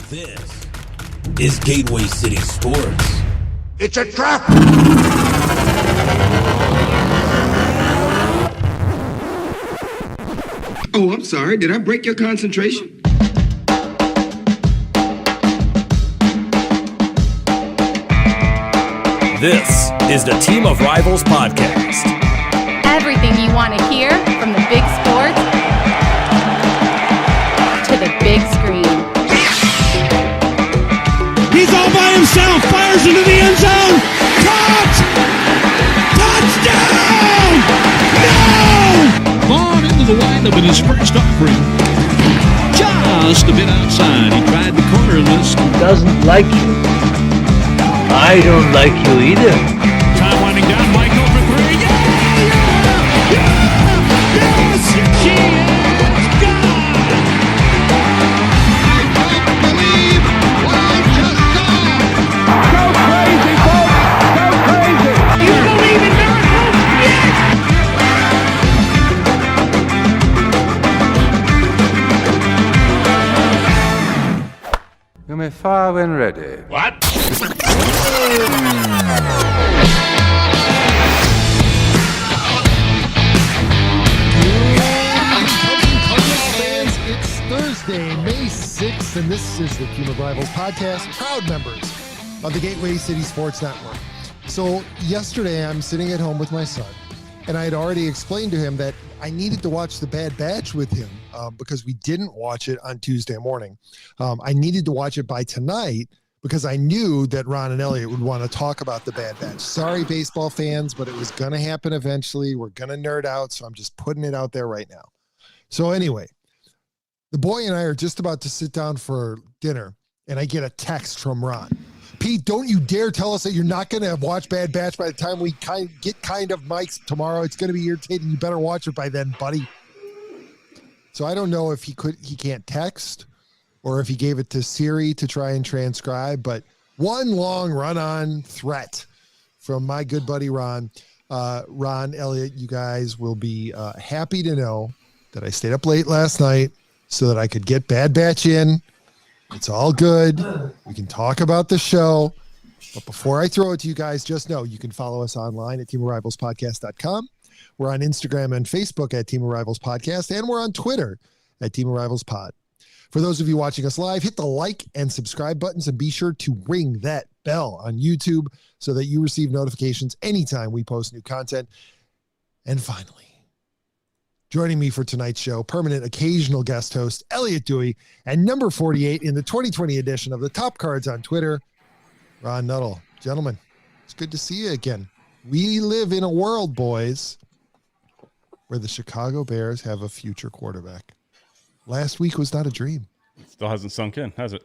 This is Gateway City Sports. It's a trap! Oh, I'm sorry. Did I break your concentration? This is the Team of Rivals podcast. Everything you want to hear from the big sports to the big screen. He's all by himself, fires into the end zone. Caught! Touchdown! No! Vaughn into the windup and his first offering. Just a bit outside. He tried the corner and missed. Doesn't like you. I don't like you either. Time winding down. Michael for three. Yes! She is gone! I don't believe what I just saw! Go crazy, folks! Go crazy! You believe in miracles? Yes! You may fire when ready. What? It's Thursday, May 6th, and this is the Team of Rivals podcast, proud members of the Gateway City Sports Network. So yesterday I'm sitting at home with my son, and I had already explained to him that I needed to watch The Bad Batch with him because we didn't watch it on Tuesday morning. I needed to watch it by tonight because I knew that Ron and Elliott would want to talk about The Bad Batch. Sorry, baseball fans, but it was going to happen eventually. We're going to nerd out, so I'm just putting it out there right now. So anyway, the boy and I are just about to sit down for dinner, and I get a text from Ron. Pete, don't you dare tell us that you're not going to watch Bad Batch by the time we get kind of mics tomorrow. It's going to be irritating. You better watch it by then, buddy. So I don't know if he can't text or if he gave it to Siri to try and transcribe, but one long run-on threat from my good buddy Ron. Ron, Elliott, you guys will be happy to know that I stayed up late last night so that I could get Bad Batch in. It's all good. We can talk about the show. But before I throw it to you guys, just know you can follow us online at teamofrivalspodcast.com. We're on Instagram and Facebook at Team of Rivals Podcast, and we're on Twitter at Team of Rivals Pod. For those of you watching us live, hit the like and subscribe buttons and be sure to ring that bell on YouTube so that you receive notifications anytime we post new content. And finally, joining me for tonight's show, permanent occasional guest host, Elliott Dewey, and number 48 in the 2020 edition of the Top Cards on Twitter, Ron Nuttall. Gentlemen, it's good to see you again. We live in a world, boys, where the Chicago Bears have a future quarterback. Last week was not a dream. It still hasn't sunk in, has it?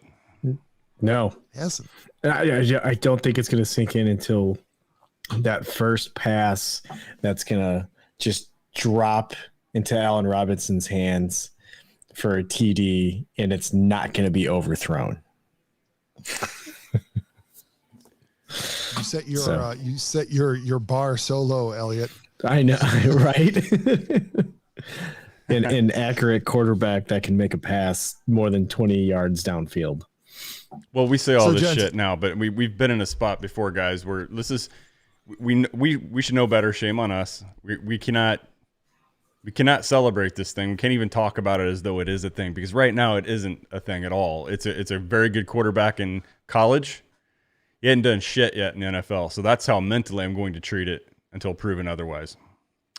No. It hasn't. I don't think it's going to sink in until that first pass that's going to just drop into Allen Robinson's hands for a TD, and it's not going to be overthrown. You set your bar so low, Elliott. I know, right? An accurate quarterback that can make a pass more than 20 yards downfield. Well, we say all this shit now, but we've been in a spot before, guys, where this is we should know better. Shame on us. We cannot celebrate this thing. We can't even talk about it as though it is a thing, because right now it isn't a thing at all. It's a very good quarterback in college. He hadn't done shit yet in the NFL, so that's how mentally I'm going to treat it until proven otherwise.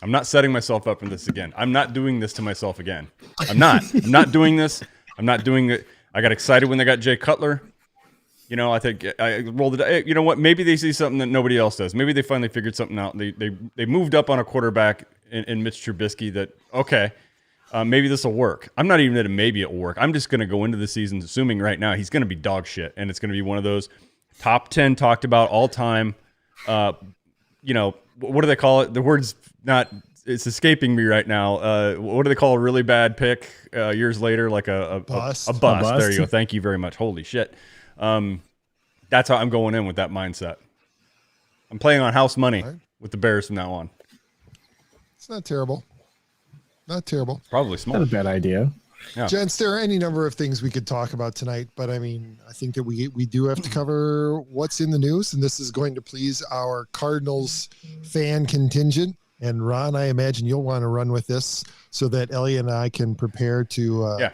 I'm not setting myself up for this again. I'm not doing this to myself again. I'm not doing this. I'm not doing it. I got excited when they got Jay Cutler. You know, I think I rolled it. You know what? Maybe they see something that nobody else does. Maybe they finally figured something out. They moved up on a quarterback in Mitch Trubisky that, okay, maybe this will work. I'm not even at a maybe it'll work. I'm just going to go into the season assuming right now he's going to be dog shit, and it's going to be one of those top 10 talked about all time. You know, what do they call it? The word's not, it's escaping me right now. What do they call a really bad pick years later? Like a bust. A bust. There you go. Thank you very much. Holy shit. That's how I'm going in with that mindset. I'm playing on house money with the Bears from now on. It's not terrible. Not terrible. Probably small. Not a bad idea. Yeah. Gents, there are any number of things we could talk about tonight, but I mean, I think that we do have to cover what's in the news, and this is going to please our Cardinals fan contingent. And Ron, I imagine you'll want to run with this so that Elliot and I can prepare to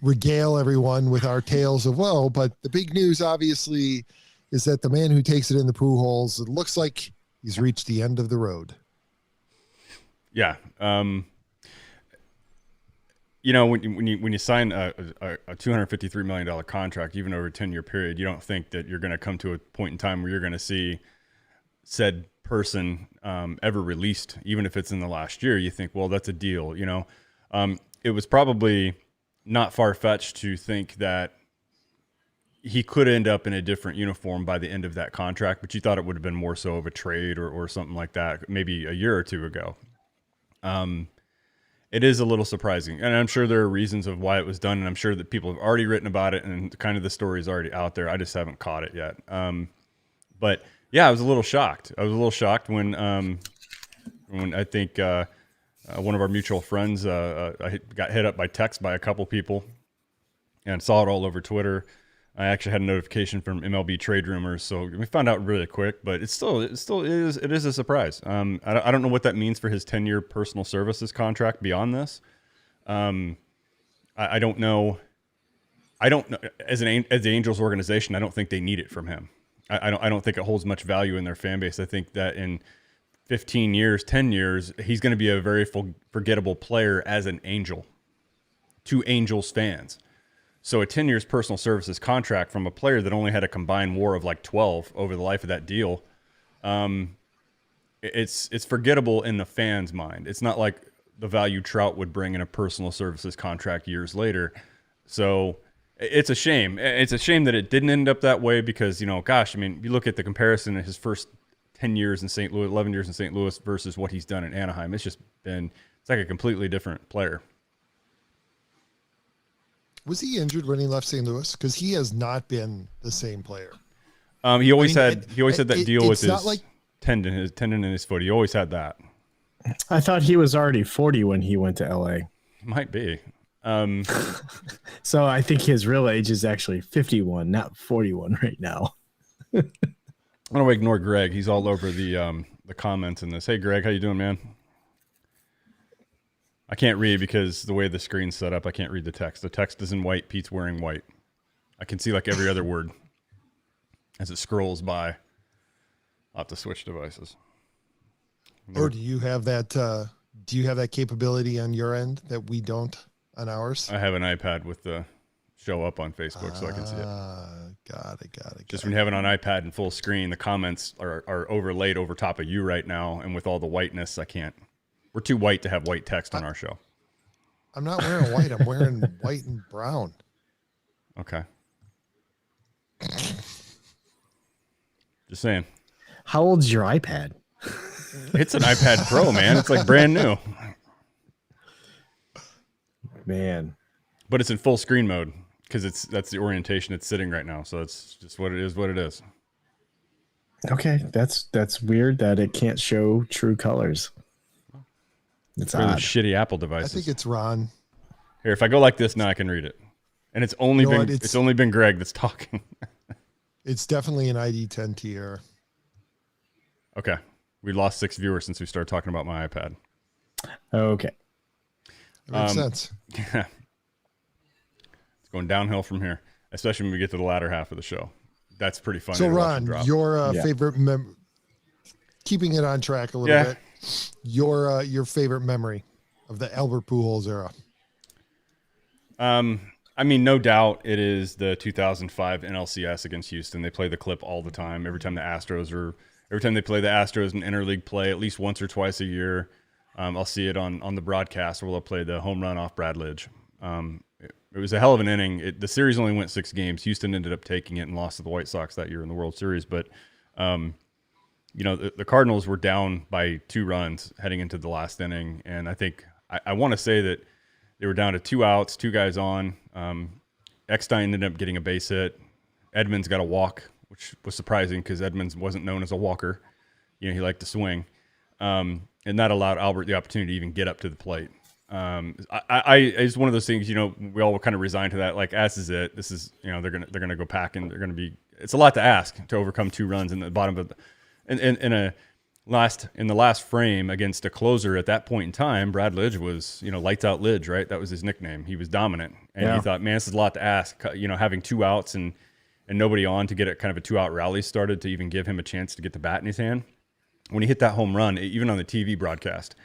regale everyone with our tales of woe. But the big news, obviously, is that the man who takes it in the pooholes, it looks like he's reached the end of the road. Yeah. You know, when you sign a $253 million contract, even over a 10-year period, you don't think that you're going to come to a point in time where you're going to see said person ever released, even if it's in the last year. You think, well, that's a deal. You know, it was probably not far-fetched to think that he could end up in a different uniform by the end of that contract, but you thought it would have been more so of a trade or something like that, maybe a year or two ago. It is a little surprising, and I'm sure there are reasons of why it was done, and I'm sure that people have already written about it, and kind of the story is already out there. I just haven't caught it yet. But yeah, I was a little shocked. I was a little shocked when I think one of our mutual friends I got hit up by text by a couple people, and saw it all over Twitter. I actually had a notification from MLB Trade Rumors, so we found out really quick. But it is a surprise. I don't know what that means for his 10-year personal services contract beyond this. I don't know. I don't know. As the Angels organization, I don't think they need it from him. I don't think it holds much value in their fan base. I think that in 15 years, 10 years, he's going to be a very forgettable player as an Angel to Angels fans. So a 10 years personal services contract from a player that only had a combined WAR of like 12 over the life of that deal, it's forgettable in the fans' mind. It's not like the value Trout would bring in a personal services contract years later. So it's a shame. It's a shame that it didn't end up that way because, you know, gosh, I mean, you look at the comparison of his first 10 years in St. Louis, 11 years in St. Louis versus what he's done in Anaheim. It's like a completely different player. Was he injured when he left St. Louis? Because he has not been the same player. He always had that deal with his tendon in his foot. He always had that. I thought he was already 40 when he went to LA. Might be. So I think his real age is actually 51, not 41 right now. I'm gonna ignore Greg. He's all over the comments in this. Hey, Greg, how you doing, man? I can't read because the way the screen's set up, I can't read the text. The text is in white. Pete's wearing white. I can see like every other word as it scrolls by. I'll have to switch devices. Or do you have that? Do you have that capability on your end that we don't on ours? I have an iPad with the show up on Facebook, so I can see it. Got it. Just when you have it on iPad in full screen, the comments are overlaid over top of you right now, and with all the whiteness, I can't. We're too white to have white text on our show. I'm not wearing white. I'm wearing white and brown. Okay. Just saying. How old's your iPad? It's an iPad Pro, man. It's like brand new. Man. But it's in full screen mode because that's the orientation it's sitting right now. So it's just what it is. Okay, that's weird that it can't show true colors. It's really odd. Shitty Apple devices. I think it's Ron. Here, if I go like this now, I can read it. And it's only been Greg that's talking. It's definitely an ID10 tier. Okay, we lost 6 viewers since we started talking about my iPad. Okay, that makes sense. Yeah, it's going downhill from here, especially when we get to the latter half of the show. That's pretty funny. So, Ron, your favorite keeping it on track a little bit. Your favorite memory of the Albert Pujols era? I mean, no doubt it is the 2005 NLCS against Houston. They play the clip all the time. Every time they play the Astros in interleague play, at least once or twice a year, I'll see it on the broadcast where they'll play the home run off Brad Lidge. It was a hell of an inning. The series only went 6 games. Houston ended up taking it and lost to the White Sox that year in the World Series. But you know, the Cardinals were down by 2 runs heading into the last inning. And I think I want to say that they were down to 2 outs, 2 guys on. Eckstein ended up getting a base hit. Edmonds got a walk, which was surprising because Edmonds wasn't known as a walker. You know, he liked to swing. And that allowed Albert the opportunity to even get up to the plate. It's one of those things, we all kind of resigned to that. Like, as is it. This is, they're gonna go pack and they're gonna be. It's a lot to ask to overcome 2 runs in the bottom of, in the last frame against a closer at that point in time. Brad Lidge was, lights out Lidge, right? That was his nickname. He was dominant, and he thought, man, this is a lot to ask. Having 2 outs and nobody on to get a kind of a 2-out rally started to even give him a chance to get the bat in his hand. When he hit that home run, even on the TV broadcast,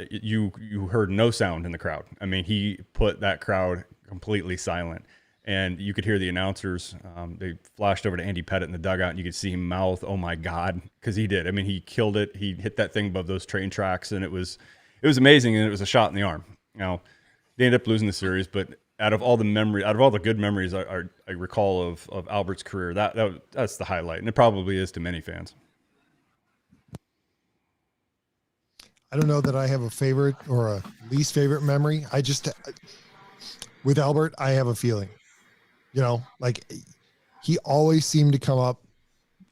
you heard no sound in the crowd. I mean, he put that crowd completely silent, and you could hear the announcers. They flashed over to Andy Pettit in the dugout, and you could see him mouth, "Oh my God," because he did. I mean, he killed it. He hit that thing above those train tracks, and it was amazing, and it was a shot in the arm. Now, they ended up losing the series, but out of all the good memories I recall of Albert's career, that's the highlight, and it probably is to many fans. I don't know that I have a favorite or a least favorite memory. With Albert, I have a feeling, like he always seemed to come up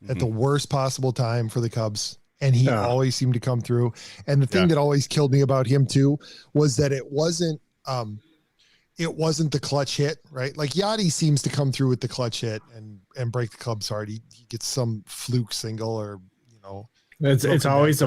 at the worst possible time for the Cubs, and he always seemed to come through. And the thing that always killed me about him too was that it wasn't the clutch hit, right? Like Yachty seems to come through with the clutch hit and break the Cubs heart. He gets some fluke single or, It's always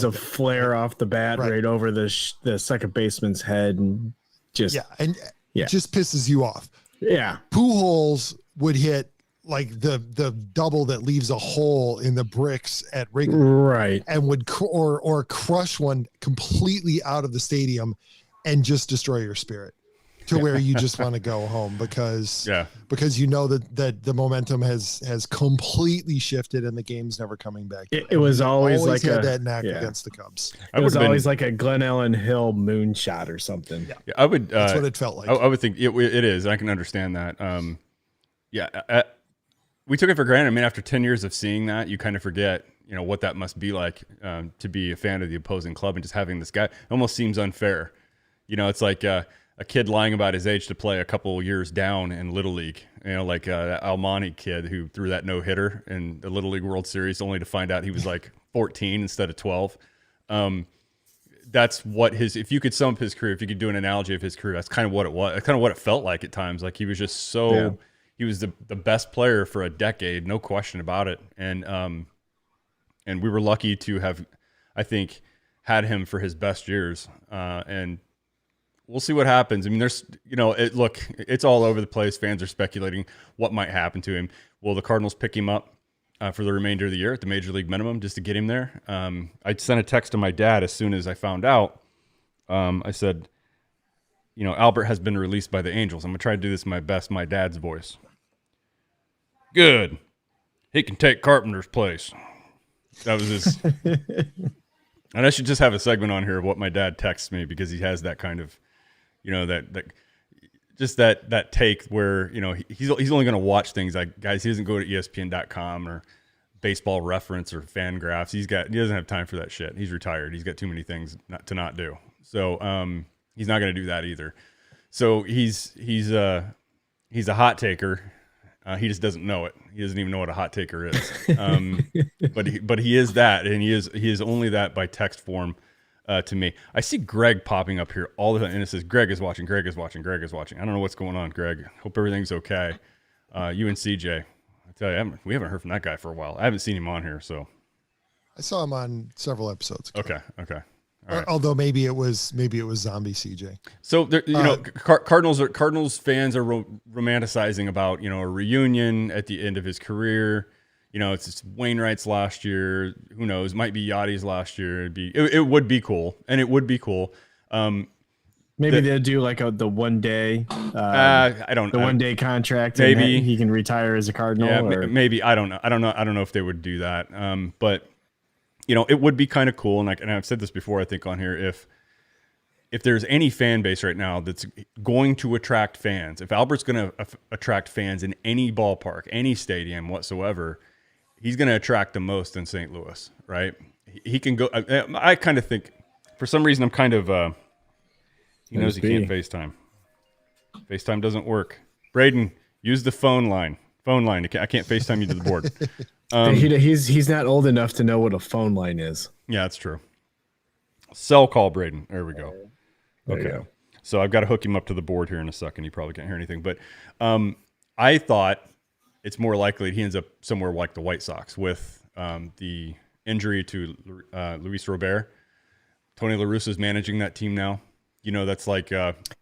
a flare off the bat right over the second baseman's head, and just it just pisses you off. Yeah, Pujols would hit like the double that leaves a hole in the bricks at Wrigley, right, and would or crush one completely out of the stadium and just destroy your spirit to where you just want to go home because you know that the momentum has completely shifted and the game's never coming back. It was always like had that knack against the Cubs. It was always like a Glen Ellen Hill moonshot or something. Yeah, I would. That's what it felt like. I would think it is. I can understand that. We took it for granted. I mean, after 10 years of seeing that, you kind of forget, what that must be like to be a fan of the opposing club and just having this guy. It almost seems unfair. It's like. A kid lying about his age to play a couple years down in Little League, like that Almani kid who threw that no-hitter in the Little League World Series only to find out he was like 14 instead of 12. That's what if you could sum up his career, if you could do an analogy of his career, that's kind of what it was. That's kind of what it felt like at times. Like he was just he was the best player for a decade, no question about it. And we were lucky to have, I think, had him for his best years. And we'll see what happens. I mean, there's, it's all over the place. Fans are speculating what might happen to him. Will the Cardinals pick him up for the remainder of the year at the major league minimum just to get him there? I sent a text to my dad as soon as I found out. I said, Albert has been released by the Angels. I'm going to try to do this my dad's voice. Good. He can take Carpenter's place. That was his. And I should just have a segment on here of what my dad texts me because he has that kind of, that take where, he's only going to watch things like, guys, he doesn't go to ESPN.com or Baseball Reference or Fangraphs. He doesn't have time for that shit. He's retired. He's got too many things to not do. So he's not going to do that either. So he's a hot taker. He just doesn't know it. He doesn't even know what a hot taker is. But he is that, and he is only that by text form to me. I see Greg popping up here all the time, and it says Greg is watching. Greg is watching. Greg is watching. I don't know what's going on, Greg. Hope everything's okay. You and CJ. I tell you, we haven't heard from that guy for a while. I haven't seen him on here, so. I saw him on several episodes ago. Okay. Right. Although maybe it was zombie CJ. So Cardinals fans are romanticizing about a reunion at the end of his career. It's Wainwright's last year. Who knows? Might be Yachty's last year. It would be cool, and it would be cool. Maybe they'll do like the 1 day. I don't. The 1 day contract. Maybe he can retire as a Cardinal. Yeah, maybe I don't know. I don't know if they would do that. But. It would be kind of cool, and I've said this before, I think, on here, if there's any fan base right now that's going to attract fans, if Albert's going to attract fans in any ballpark, any stadium whatsoever, he's going to attract the most in St. Louis, right? He can go. I kind of think, for some reason, I'm kind of. He knows he can't FaceTime. FaceTime doesn't work. Braden, use the phone line. I can't FaceTime you to the board. He's not old enough to know what a phone line is. Yeah, that's true. Cell call, Braden. There we go. Okay. So I've got to hook him up to the board here in a second. He probably can't hear anything. But I thought it's more likely he ends up somewhere like the White Sox with the injury to Luis Robert. Tony La Russa is managing that team now. That's like...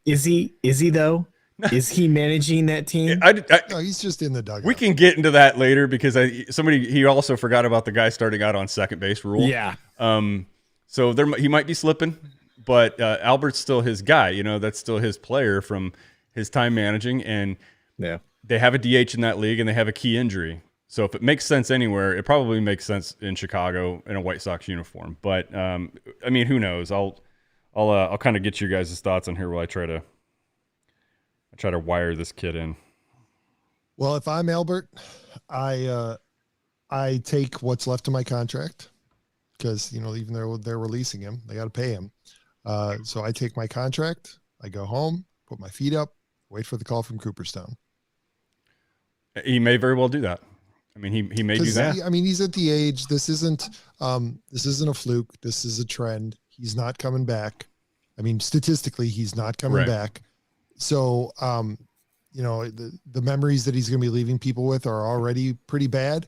Is he though? Is he managing that team? No, he's just in the dugout. We can get into that later because he also forgot about the guy starting out on second base rule. Yeah. So he might be slipping, but Albert's still his guy. That's still his player from his time managing, and they have a DH in that league, and they have a key injury. So if it makes sense anywhere, it probably makes sense in Chicago in a White Sox uniform. But who knows? I'll kind of get you guys' thoughts on here while I try to wire this kid in. Well, if I'm Albert, I take what's left of my contract because even though they're releasing him, they got to pay him. So I take my contract, I go home, put my feet up, wait for the call from Cooperstown. He may very well do that. He may do that. He's at the age. This isn't a fluke. This is a trend. He's not coming back. Statistically, he's not coming back. So, the memories that he's going to be leaving people with are already pretty bad.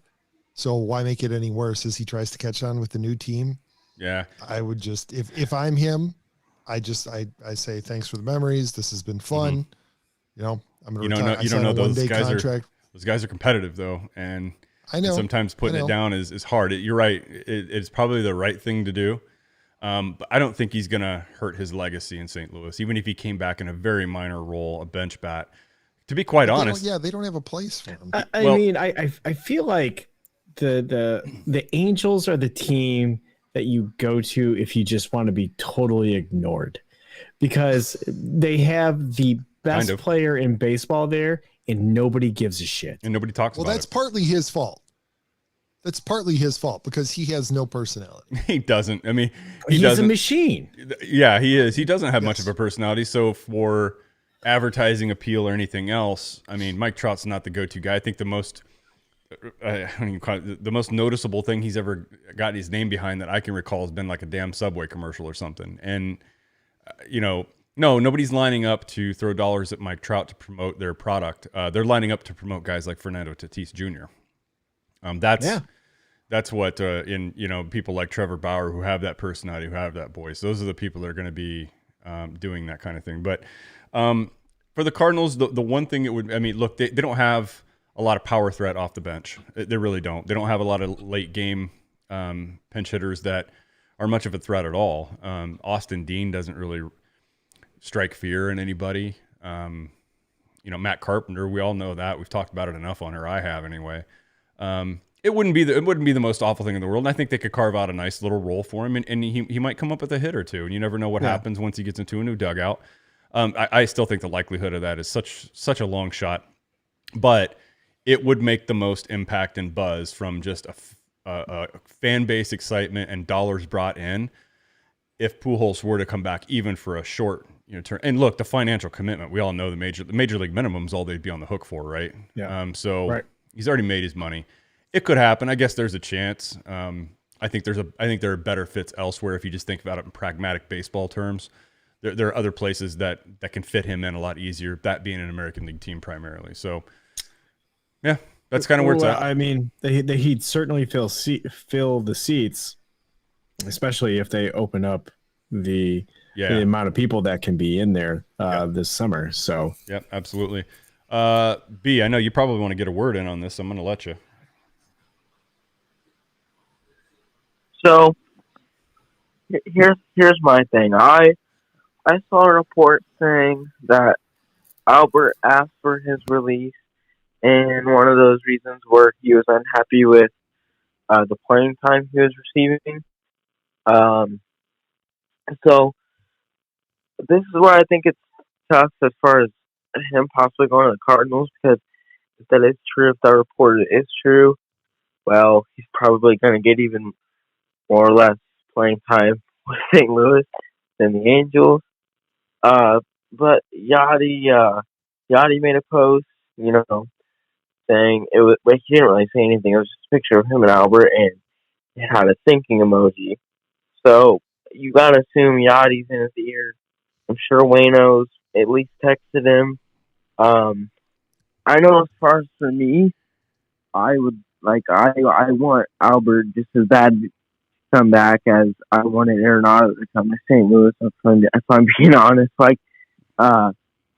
So why make it any worse as he tries to catch on with the new team? Yeah. I would just, if I'm him, I say, thanks for the memories. This has been fun. Mm-hmm. I'm going to you don't know those guys those guys are competitive though. And I know sometimes putting it down is hard. You're right. It's probably the right thing to do. But I don't think he's going to hurt his legacy in St. Louis, even if he came back in a very minor role, a bench bat. To be quite honest, they don't have a place for him. I feel like the Angels are the team that you go to if you just want to be totally ignored, because they have the best player in baseball there, and nobody gives a shit, and nobody talks about it. Well, that's partly his fault. That's partly his fault because he has no personality. He doesn't. He's a machine. Yeah, he is. He doesn't have much of a personality. So for advertising appeal or anything else, Mike Trout's not the go-to guy. I think the most noticeable thing he's ever got his name behind that I can recall has been like a damn Subway commercial or something. And no, nobody's lining up to throw dollars at Mike Trout to promote their product. They're lining up to promote guys like Fernando Tatis Jr. That's what people like Trevor Bauer who have that personality, who have that voice. Those are the people that are going to be doing that kind of thing. But for the Cardinals, the one thing it would, look, they don't have a lot of power threat off the bench. They really don't. They don't have a lot of late game pinch hitters that are much of a threat at all. Austin Dean doesn't really strike fear in anybody. Matt Carpenter, we all know that. We've talked about it enough on her. I have anyway. It wouldn't be the most awful thing in the world. And I think they could carve out a nice little role for him, and he might come up with a hit or two. And you never know what happens once he gets into a new dugout. I still think the likelihood of that is such a long shot, but it would make the most impact and buzz from just a fan base excitement and dollars brought in if Pujols were to come back even for a short term. And look, the financial commitment, we all know the major league minimum is all they'd be on the hook for, right? Yeah. He's already made his money. It could happen. I guess there's a chance. I think there are better fits elsewhere if you just think about it in pragmatic baseball terms. There are other places that can fit him in a lot easier, that being an American League team primarily. So, yeah, that's kind of where it's at. He'd certainly fill the seats, especially if they open up the amount of people that can be in there this summer. So, yep, absolutely. B, I know you probably want to get a word in on this. So I'm going to let you. So here's my thing. I saw a report saying that Albert asked for his release, and one of those reasons were he was unhappy with the playing time he was receiving. So this is where I think it's tough as far as him possibly going to the Cardinals, because if that is true, if that report is true, well, he's probably going to get even more or less playing time with St. Louis than the Angels. But Yachty made a post, saying it was. But he didn't really say anything. It was just a picture of him and Albert, and it had a thinking emoji. So you gotta assume Yachty's in his ear I'm sure Wayno's at least texted him. I know as far as for me, I would I want Albert just as bad to come back as I wanted Arenado to come to St. Louis. If I'm being honest,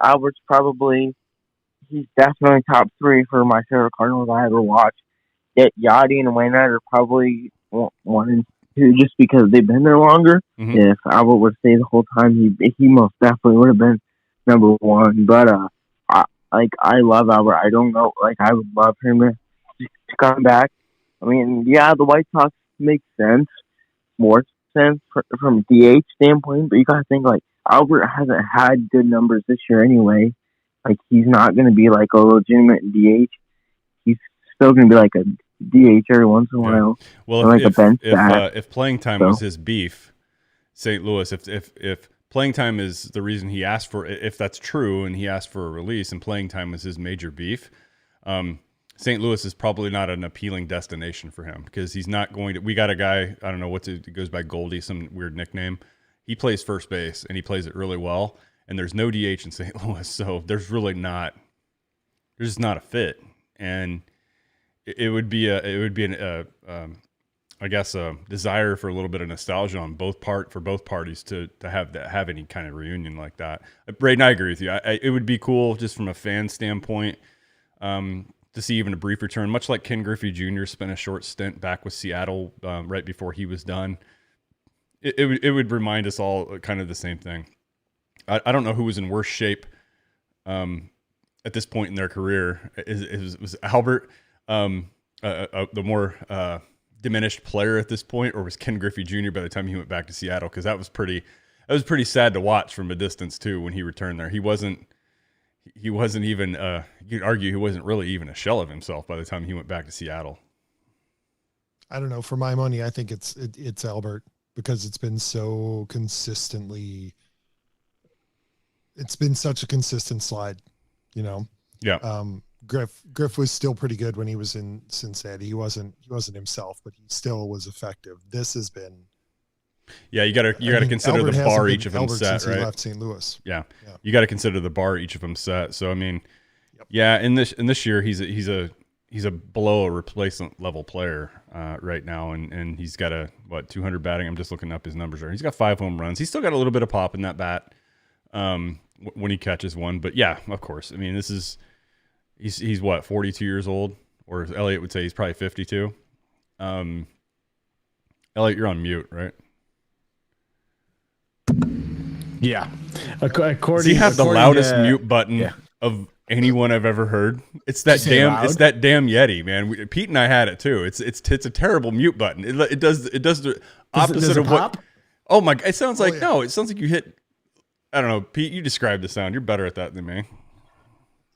Albert's he's definitely top 3 for my favorite Cardinals I ever watched. Yet Yachty and Wainwright are probably 1 and 2 just because they've been there longer. Mm-hmm. If Albert would stay the whole time, he most definitely would have been number 1. But I love Albert. I don't know, I would love him to come back. I mean, yeah, the White Sox make sense, more sense from a DH standpoint, but you gotta think Albert hasn't had good numbers this year anyway. He's not gonna be a legitimate DH. He's still gonna be a DH every once in a while. Well, a bench bat. If playing time was his beef, St. Louis, if playing time is the reason he asked for, if that's true, and he asked for a release, and playing time was his major beef, St. Louis is probably not an appealing destination for him because he's not going to. We got a guy, I don't know it goes by Goldie, some weird nickname. He plays first base and he plays it really well. And there's no DH in St. Louis, so there's just not a fit. And it would be a desire for a little bit of nostalgia on for both parties to have any kind of reunion like that. Braden, I agree with you. It would be cool just from a fan standpoint. To see even a brief return, much like Ken Griffey Jr. spent a short stint back with Seattle right before he was done. It would remind us all kind of the same thing. I don't know who was in worse shape at this point in their career. Was Albert the more diminished player at this point, or was Ken Griffey Jr. by the time he went back to Seattle? Because that was pretty sad to watch from a distance too when he returned there. He wasn't even, you could argue he wasn't really even a shell of himself by the time he went back to Seattle. I don't know. For my money, I think it's Albert because it's been so consistently. It's been such a consistent slide, Yeah. Griff was still pretty good when he was in Cincinnati. He wasn't himself, but he still was effective. This has been. Yeah, you got to consider Albert the bar each of them Albert set, since right? He left St. Louis. Yeah. You got to consider the bar each of them set. So I mean, yeah, in this year he's a below a replacement level player right now, and he's got 200 batting. I'm just looking up his numbers there. He's got 5 home runs. He's still got a little bit of pop in that bat when he catches one. But yeah, of course. I mean, he's 42 years old, or as Elliott would say, he's probably 52. Elliott, you're on mute, right? Yeah. Does he have the loudest mute button of anyone I've ever heard? It's that damn Yeti, man. Pete and I had it too. It's a terrible mute button. It does the opposite of what. Oh my! It sounds like no. It sounds like you hit. I don't know, Pete. You describe the sound. You're better at that than me.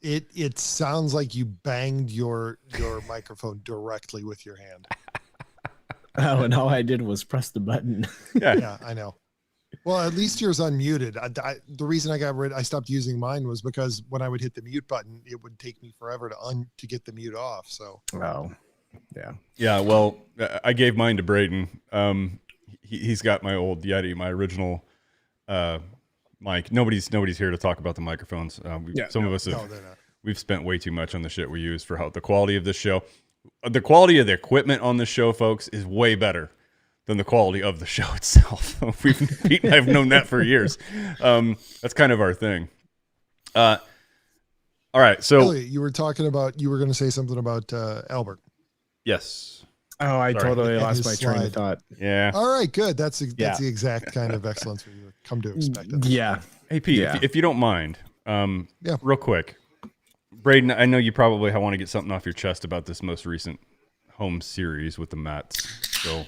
It sounds like you banged your microphone directly with your hand. Oh, and all I did was press the button. Yeah, I know. Well, at least yours unmuted. The reason I stopped using mine was because when I would hit the mute button, it would take me forever to get the mute off. So. Oh, yeah. Yeah. Well, I gave mine to Braden. He's got my old Yeti, my original mic. Nobody's here to talk about the microphones. Some of us we've spent way too much on the shit we use for the quality of this show. The quality of the equipment on this show, folks, is way better than the quality of the show itself. Pete and I have known that for years. That's kind of our thing. All right. So Elliot, you were going to say something about Albert. Yes. Oh, I totally lost my train of thought. Yeah. All right, good. That's the exact kind of excellence we come to expect. Yeah. Hey, Pete, if you don't mind, real quick, Braden, I know you probably want to get something off your chest about this most recent home series with the Mets. So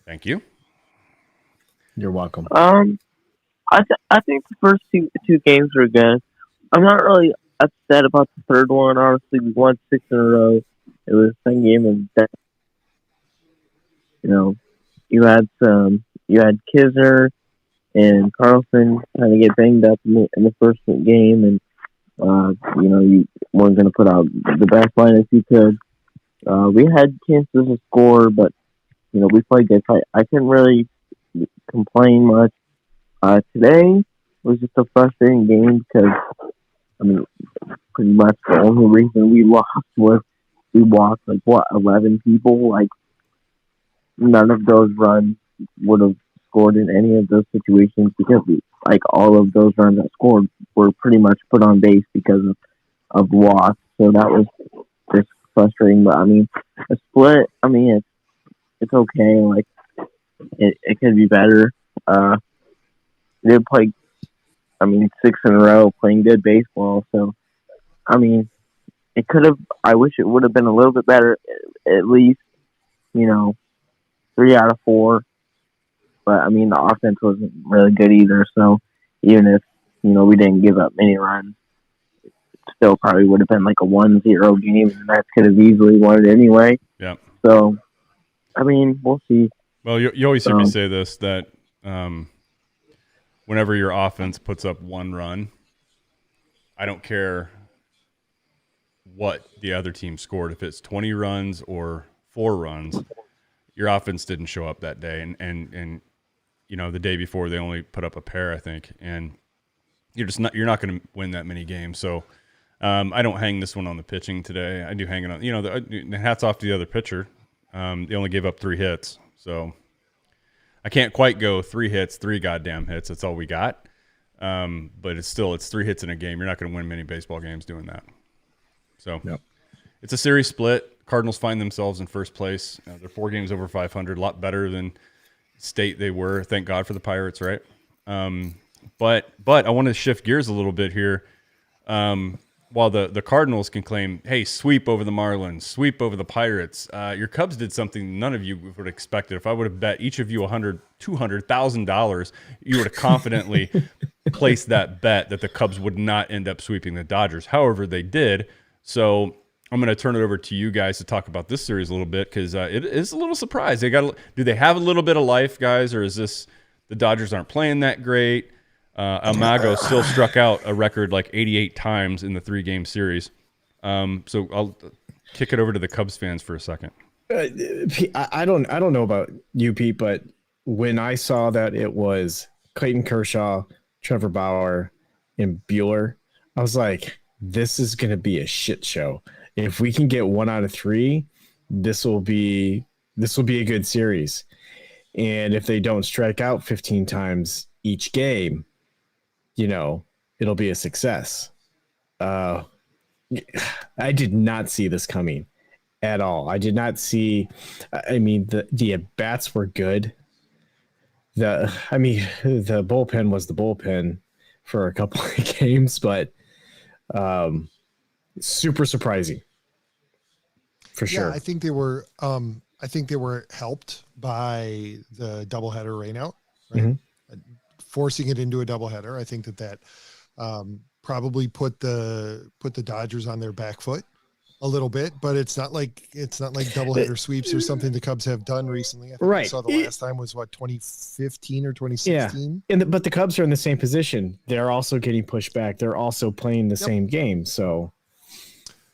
thank you. You're welcome. I think the first two games were good. I'm not really upset about the third one. Honestly, we won 6 in a row. It was the same game of death. You had Kisner and Carlson kind of get banged up in the first game, and you weren't going to put out the best lineup you could. We had chances to score, but we played good. I couldn't really complain much. Today was just a frustrating game because, I mean, pretty much the only reason we lost was we walked, 11 people. Like, none of those runs would have scored in any of those situations because, all of those runs that scored were pretty much put on base because of walks. So that was just frustrating. But, I mean, a split, I mean, it's okay. Like, it could be better. They did play, 6 in a row playing good baseball. So, I mean, it could have, I wish it would have been a little bit better, at least, 3 out of 4. But, I mean, the offense wasn't really good either. So, even if, we didn't give up many runs, it still probably would have been like a 1-0 game, and that could have easily won it anyway. Yeah. So, I mean, we'll see. Well, you always hear me say this, that whenever your offense puts up 1 run, I don't care what the other team scored. If it's 20 runs or 4 runs, your offense didn't show up that day. And the day before they only put up a pair, I think. And you're not going to win that many games. So I don't hang this one on the pitching today. I do hang it on, the hats off to the other pitcher. They only gave up 3 hits. So I can't quite go 3 hits, 3 goddamn hits. That's all we got. But it's 3 hits in a game. You're not going to win many baseball games doing that. So It's a series split. Cardinals find themselves in first place. They're 4 games over 500, a lot better than state they were. Thank God for the Pirates, right? But I want to shift gears a little bit here. While the Cardinals can claim, hey, sweep over the Marlins, sweep over the Pirates, your Cubs did something none of you would have expected. If I would have bet each of you $200,000, you would have confidently placed that bet that the Cubs would not end up sweeping the Dodgers. However, they did. So I'm going to turn it over to you guys to talk about this series a little bit because it is a little surprise. Do they have a little bit of life, guys, or is this the Dodgers aren't playing that great? Almago still struck out a record 88 times in the 3-game series. So I'll kick it over to the Cubs fans for a second. I don't know about you, Pete, but when I saw that it was Clayton Kershaw, Trevor Bauer, and Bueller, I was like, this is going to be a shit show. If we can get 1 out of 3, this will be a good series. And if they don't strike out 15 times each game, it'll be a success. I did not see this coming at all. I did not see. I mean, the at-bats were good. The bullpen was the bullpen for a couple of games, but super surprising for sure. Yeah, I think they were. I think they were helped by the doubleheader rainout, right? Mm-hmm. Forcing it into a doubleheader. I think that probably put the Dodgers on their back foot a little bit, but it's not like doubleheader sweeps or something the Cubs have done recently. I think right. I saw the last time was 2015 or 2016. Yeah. But the Cubs are in the same position. They're also getting pushed back. They're also playing the same game. So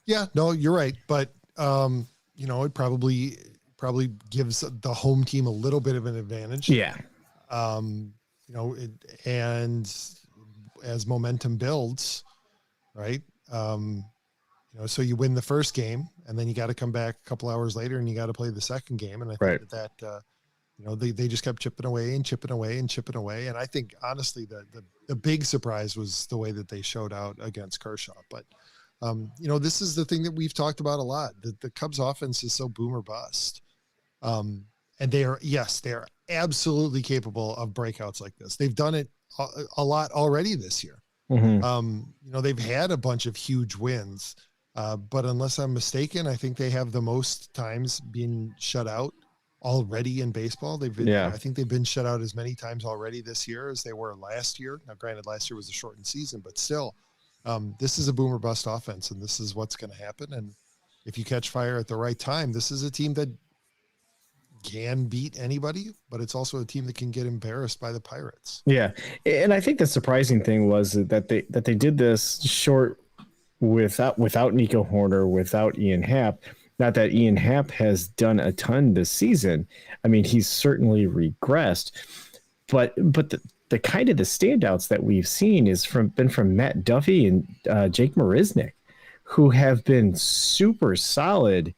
yeah, no, you're right. But it probably gives the home team a little bit of an advantage. Yeah. And as momentum builds, right? So you win the first game, and then you got to come back a couple hours later, and you got to play the second game. And I think that they just kept chipping away. And I think honestly, the big surprise was the way that they showed out against Kershaw. But this is the thing that we've talked about a lot. That the Cubs offense is so boom or bust. And they are absolutely capable of breakouts like this. They've done it a lot already this year. Mm-hmm. They've had a bunch of huge wins, but unless I'm mistaken, I think they have the most times being shut out already in baseball. I think they've been shut out as many times already this year as they were last year. Now, granted, last year was a shortened season, but still, this is a boom or bust offense, and this is what's going to happen. And if you catch fire at the right time, this is a team that can beat anybody, but it's also a team that can get embarrassed by the Pirates. Yeah. And I think the surprising thing was that they did this short without Nico Horner, without Ian Happ. Not that Ian Happ has done a ton this season. I mean, he's certainly regressed, but the kind of the standouts that we've seen is been from Matt Duffy and Jake Marisnick, who have been super solid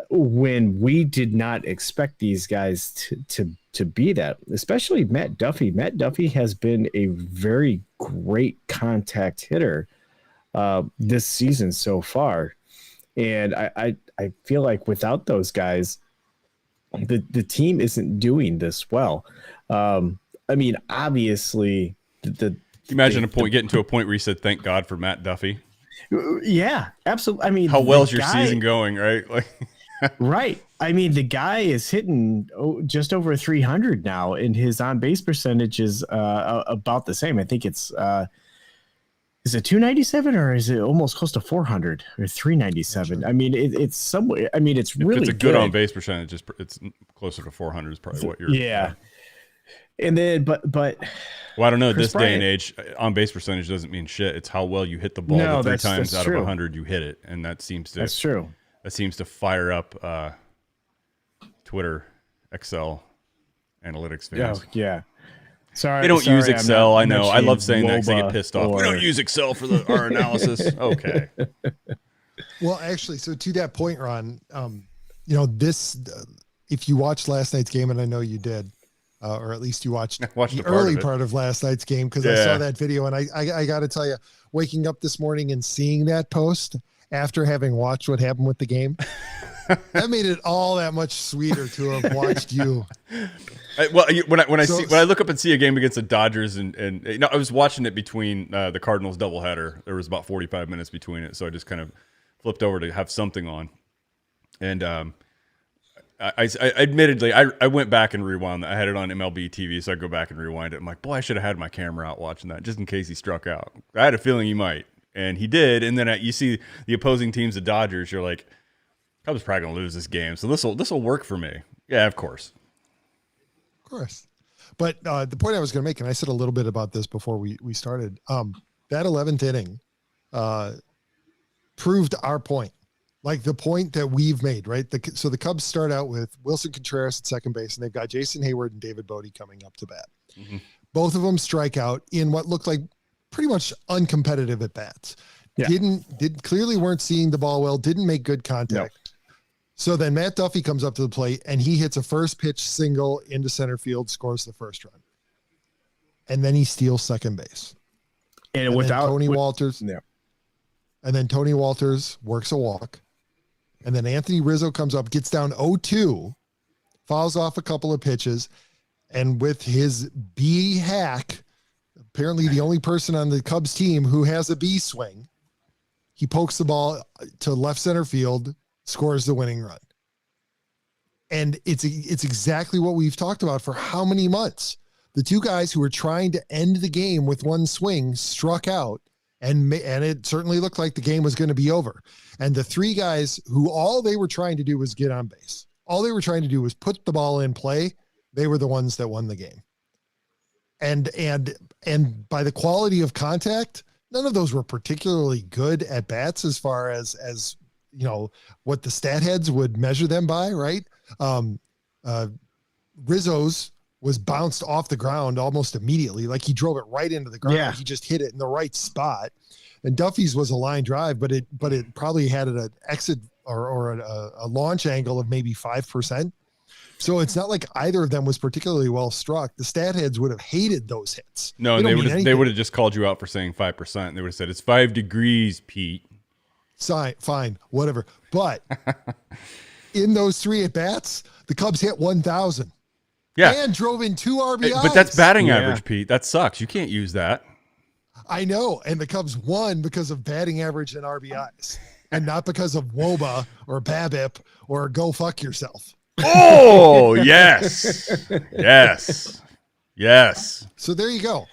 when we did not expect these guys to be that, especially Matt Duffy. Matt Duffy has been a very great contact hitter this season so far. And I feel like without those guys, the team isn't doing this well. I mean, obviously, imagine getting to a point where you said, "Thank God for Matt Duffy." Yeah, absolutely. I mean, how well's your season going, right? Like, right. I mean, the guy is hitting just over 300 now, and his on base percentage is about the same. I think it's is it 297 or is it almost close to 400 or 397? I mean, it's somewhere. I mean, it's really it's a good on base percentage. It's closer to 400 is probably what you're. Yeah. And then, but well, I don't know. This day and age, on base percentage doesn't mean shit. It's how well you hit the ball. No, 3 times out of 100 you hit it, and that seems to. That's true. That seems to fire up Twitter, Excel, analytics fans. Yeah. Sorry, they don't use Excel. I know. I love saying that because they get pissed off. We don't use Excel for our analysis. Okay. Well, actually, so to that point, Ron, this, if you watched last night's game, and I know you did, or at least you watched the early part of last night's game, because I saw that video, and I got to tell you, waking up this morning and seeing that post after having watched what happened with the game, that made it all that much sweeter to have watched you. When I look up and see a game against the Dodgers, and I was watching it between the Cardinals doubleheader. There was about 45 minutes between it, so I just kind of flipped over to have something on, and I admittedly I went back and rewound. I had it on MLB TV, so I go back and rewind it. I'm like, boy, I should have had my camera out watching that just in case he struck out. I had a feeling he might, and he did. And then you see the opposing teams, the Dodgers. You're like, Cubs probably gonna lose this game, so this will work for me. Yeah, of course. Of course. But the point I was going to make, and I said a little bit about this before we started, that 11th inning proved our point, like the point that we've made, right? So the Cubs start out with Wilson Contreras at second base, and they've got Jason Hayward and David Bodie coming up to bat. Mm-hmm. Both of them strike out in what looked like pretty much uncompetitive at bats. Yeah. Clearly weren't seeing the ball well, didn't make good contact. No. So then Matt Duffy comes up to the plate and he hits a first pitch single into center field, scores the first run. And then he steals second base. And without Tony Walters. Yeah. And then Tony Walters works a walk. And then Anthony Rizzo comes up, gets down 0-2, fouls off a couple of pitches. And with his B hack, apparently the only person on the Cubs team who has a B swing, he pokes the ball to left center field, scores the winning run. And it's exactly what we've talked about for how many months. The two guys who were trying to end the game with one swing struck out, and it certainly looked like the game was going to be over. And the three guys who all they were trying to do was get on base. All they were trying to do was put the ball in play. They were the ones that won the game. And by the quality of contact, none of those were particularly good at bats as far as what the stat heads would measure them by, right? Rizzo's was bounced off the ground almost immediately. Like he drove it right into the ground. Yeah. He just hit it in the right spot. And Duffy's was a line drive, but it probably had an exit or a launch angle of maybe 5%. So it's not like either of them was particularly well struck. The stat heads would have hated those hits. No, and they would have just called you out for saying 5%. They would have said it's 5 degrees, Pete. Fine, whatever. But in those three at bats, the Cubs hit 1,000. Yeah, and drove in 2 RBIs. But that's batting average, Pete. That sucks. You can't use that. I know, and the Cubs won because of batting average and RBIs, and not because of WOBA or BABIP or go fuck yourself. Oh yes. So there you go.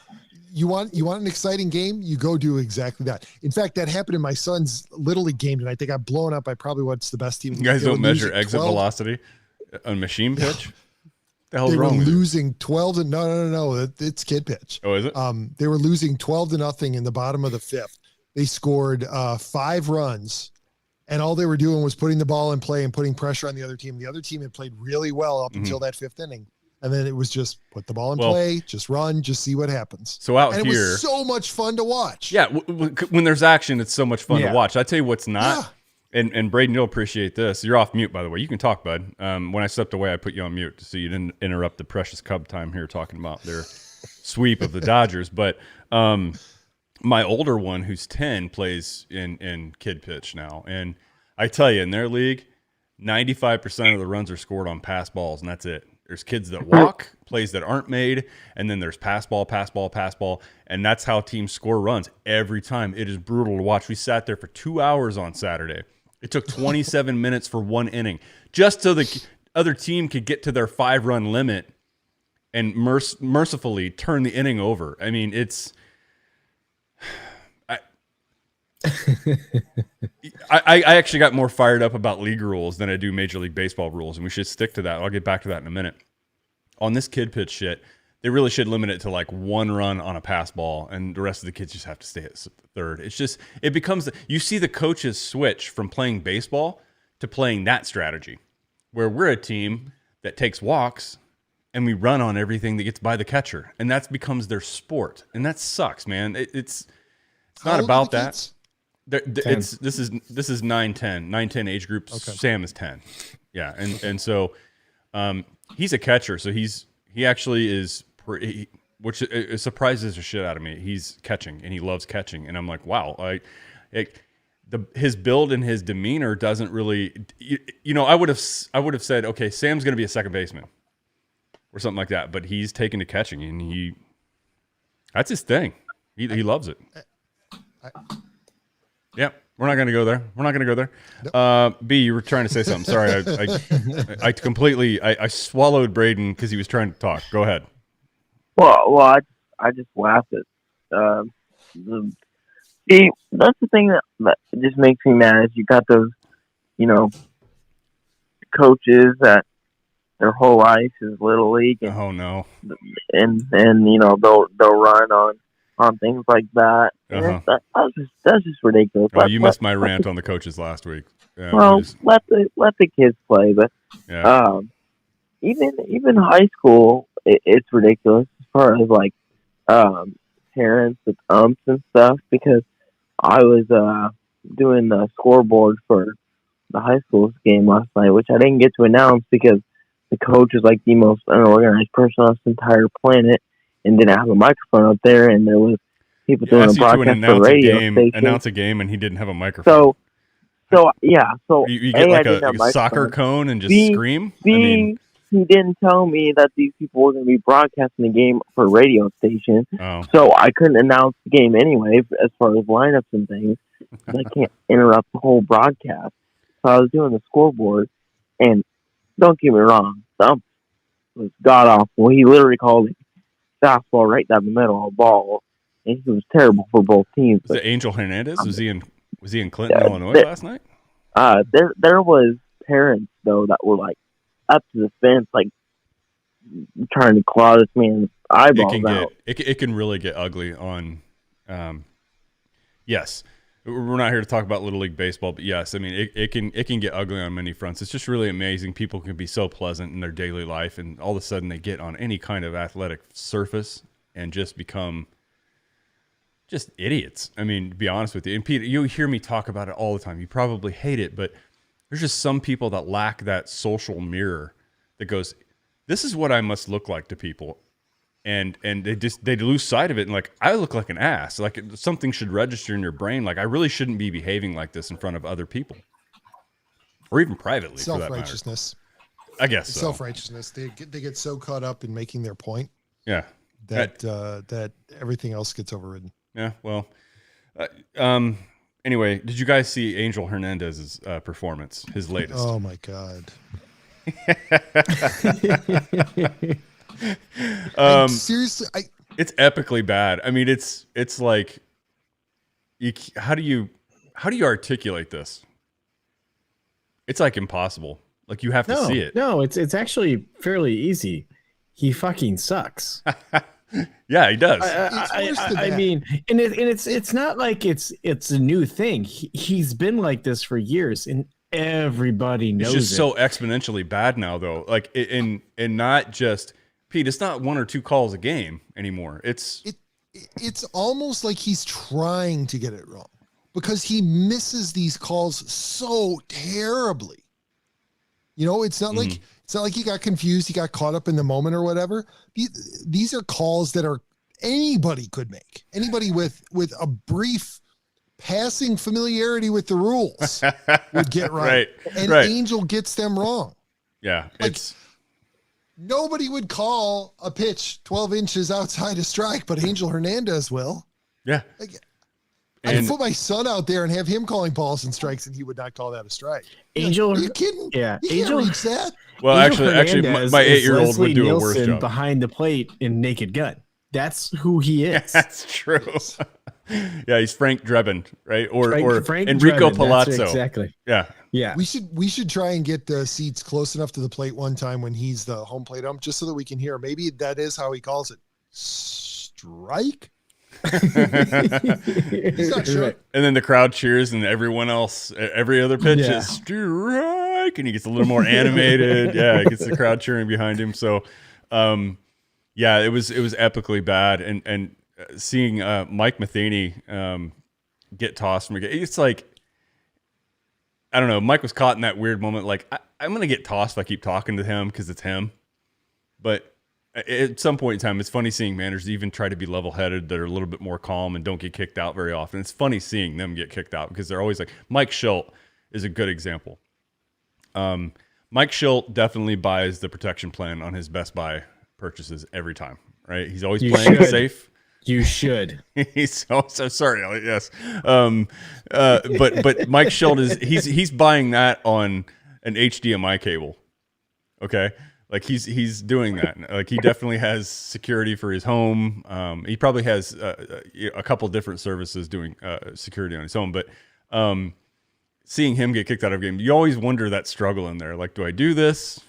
You want an exciting game? You go do exactly that. In fact, that happened in my son's Little League game tonight. They got blown up by probably what's the best team. You guys don't measure exit velocity on machine pitch? The hell's they were wrong losing 12 to no. It's kid pitch. Oh, is it? They were losing 12-0 in the bottom of the 5th. They scored 5 runs, and all they were doing was putting the ball in play and putting pressure on the other team. The other team had played really well up until that 5th inning, And then it was just put the ball in Well, play, just run, just see what happens. So out and here, it was so much fun to watch. Yeah, when there's action, it's so much fun to watch. I tell you what's not, and Braden, you'll appreciate this. You're off mute, by the way. You can talk, bud. When I stepped away, I put you on mute so you didn't interrupt the precious Cub time here talking about their sweep of the Dodgers. But my older one, who's 10, plays in kid pitch now. And I tell you, in their league, 95% of the runs are scored on pass balls, and that's it. There's kids that walk, plays that aren't made, and then there's pass ball, and that's how teams score runs every time. It is brutal to watch. We sat there for 2 hours on Saturday. It took 27 minutes for one inning just so the other team could get to their 5-run limit and mercifully turn the inning over. I mean, it's I actually got more fired up about league rules than I do Major League Baseball rules, and we should stick to that. I'll get back to that in a minute. On this kid pitch shit, they really should limit it to like 1 run on a pass ball, and the rest of the kids just have to stay at third. It's just, it becomes, you see the coaches switch from playing baseball to playing that strategy, where we're a team that takes walks and we run on everything that gets by the catcher, and that becomes their sport, and that sucks, man. It's not about that. This is 9-10 age group. Okay. Sam is 10. Yeah. And so, he's a catcher. So he actually is which it surprises the shit out of me. He's catching and he loves catching. And I'm like, wow, his build and his demeanor doesn't really, I would have said, okay, Sam's going to be a second baseman or something like that, but he's taken to catching and that's his thing. He loves it. Yeah, we're not going to go there. Nope. B, you were trying to say something. Sorry, I completely swallowed Braden because he was trying to talk. Go ahead. Well, I just laughed at. See, that's the thing that just makes me mad is you got those, coaches that their whole life is little league. And, oh no. And they'll run on things like that. Uh-huh. That's just ridiculous. Oh, you missed my rant on the coaches last week. Yeah, well, let the kids play, but even high school, it's ridiculous as far as like parents with umps and stuff. Because I was doing the scoreboard for the high school game last night, which I didn't get to announce because the coach is like the most unorganized person on this entire planet. And didn't have a microphone up there, and there was people doing a broadcast for radio station. Announce a game, and he didn't have a microphone. So you get like a soccer cone and just scream. He didn't tell me that these people were going to be broadcasting the game for a radio station. Oh. So I couldn't announce the game anyway, as far as lineups and things. I can't interrupt the whole broadcast. So I was doing the scoreboard, and don't get me wrong, the ump was god awful. He literally called it fastball right down the middle of the ball, and he was terrible for both teams. Was it Angel Hernandez? Was he in Clinton, Illinois last night? There was parents though that were like up to the fence, like trying to claw this man's eyeballs out. It can really get ugly on. Yes, we're not here to talk about Little League baseball, but yes, I mean it can get ugly on many fronts. It's just really amazing. People can be so pleasant in their daily life, and all of a sudden they get on any kind of athletic surface and just become just idiots. I mean, to be honest with you, and Pete, you hear me talk about it all the time. You probably hate it, but there's just some people that lack that social mirror that goes, "This is what I must look like to people." And they lose sight of it, and like, I look like an ass. Like, something should register in your brain. Like, I really shouldn't be behaving like this in front of other people, or even privately. Self-righteousness. I guess so. Self-righteousness. They get so caught up in making their point. Yeah. That everything else gets overridden. Yeah. Well. Anyway, did you guys see Angel Hernandez's performance? His latest. Oh my God. Seriously, it's epically bad. I mean, it's like, how do you articulate this? It's like impossible. Like, you have to see it. No, it's actually fairly easy. He fucking sucks. Yeah, he does. I mean, and it's not like it's a new thing. He's been like this for years, and everybody knows. It's just so exponentially bad now, though. Like, and not just Pete, it's not 1 or 2 calls a game anymore. It's almost like he's trying to get it wrong because he misses these calls so terribly. You know, it's not like he got confused, he got caught up in the moment or whatever. These are calls that are anybody could make. Anybody with a brief passing familiarity with the rules would get right. And Angel gets them wrong. Yeah, it's nobody would call a pitch 12 inches outside a strike, but Angel Hernandez will. Yeah. I can put my son out there and have him calling balls and strikes, and he would not call that a strike. Angel, are you kidding? Yeah, he Angel reach that. Well, actually, my 8-year-old would do a worse job behind the plate in Naked Gun. That's who he is. Yeah, that's true. Yeah, he's Frank Drebin, right? Or Frank Enrico Drebin, Palazzo. Exactly. Yeah. We should try and get the seats close enough to the plate one time when he's the home plate ump, just so that we can hear. Maybe that is how he calls it. Strike. He's not sure. And then the crowd cheers, and everyone else, every other pitch is strike, and he gets a little more animated. Yeah, he gets the crowd cheering behind him. So, yeah, it was epically bad, and seeing Mike Matheny get tossed from it's like, I don't know. Mike was caught in that weird moment. Like, I'm going to get tossed if I keep talking to him because it's him. But at some point in time, it's funny seeing managers even try to be level-headed that are a little bit more calm and don't get kicked out very often. It's funny seeing them get kicked out because they're always like, Mike Schilt is a good example. Mike Schilt definitely buys the protection plan on his Best Buy purchases every time, right? He's always playing it safe. You should. He's so sorry, Elliot. Yes. But Mike Schilt he's buying that on an HDMI cable. Okay. Like he's doing that. Like he definitely has security for his home. He probably has a couple different services doing security on his home. But seeing him get kicked out of a game, you always wonder that struggle in there. Like, do I do this?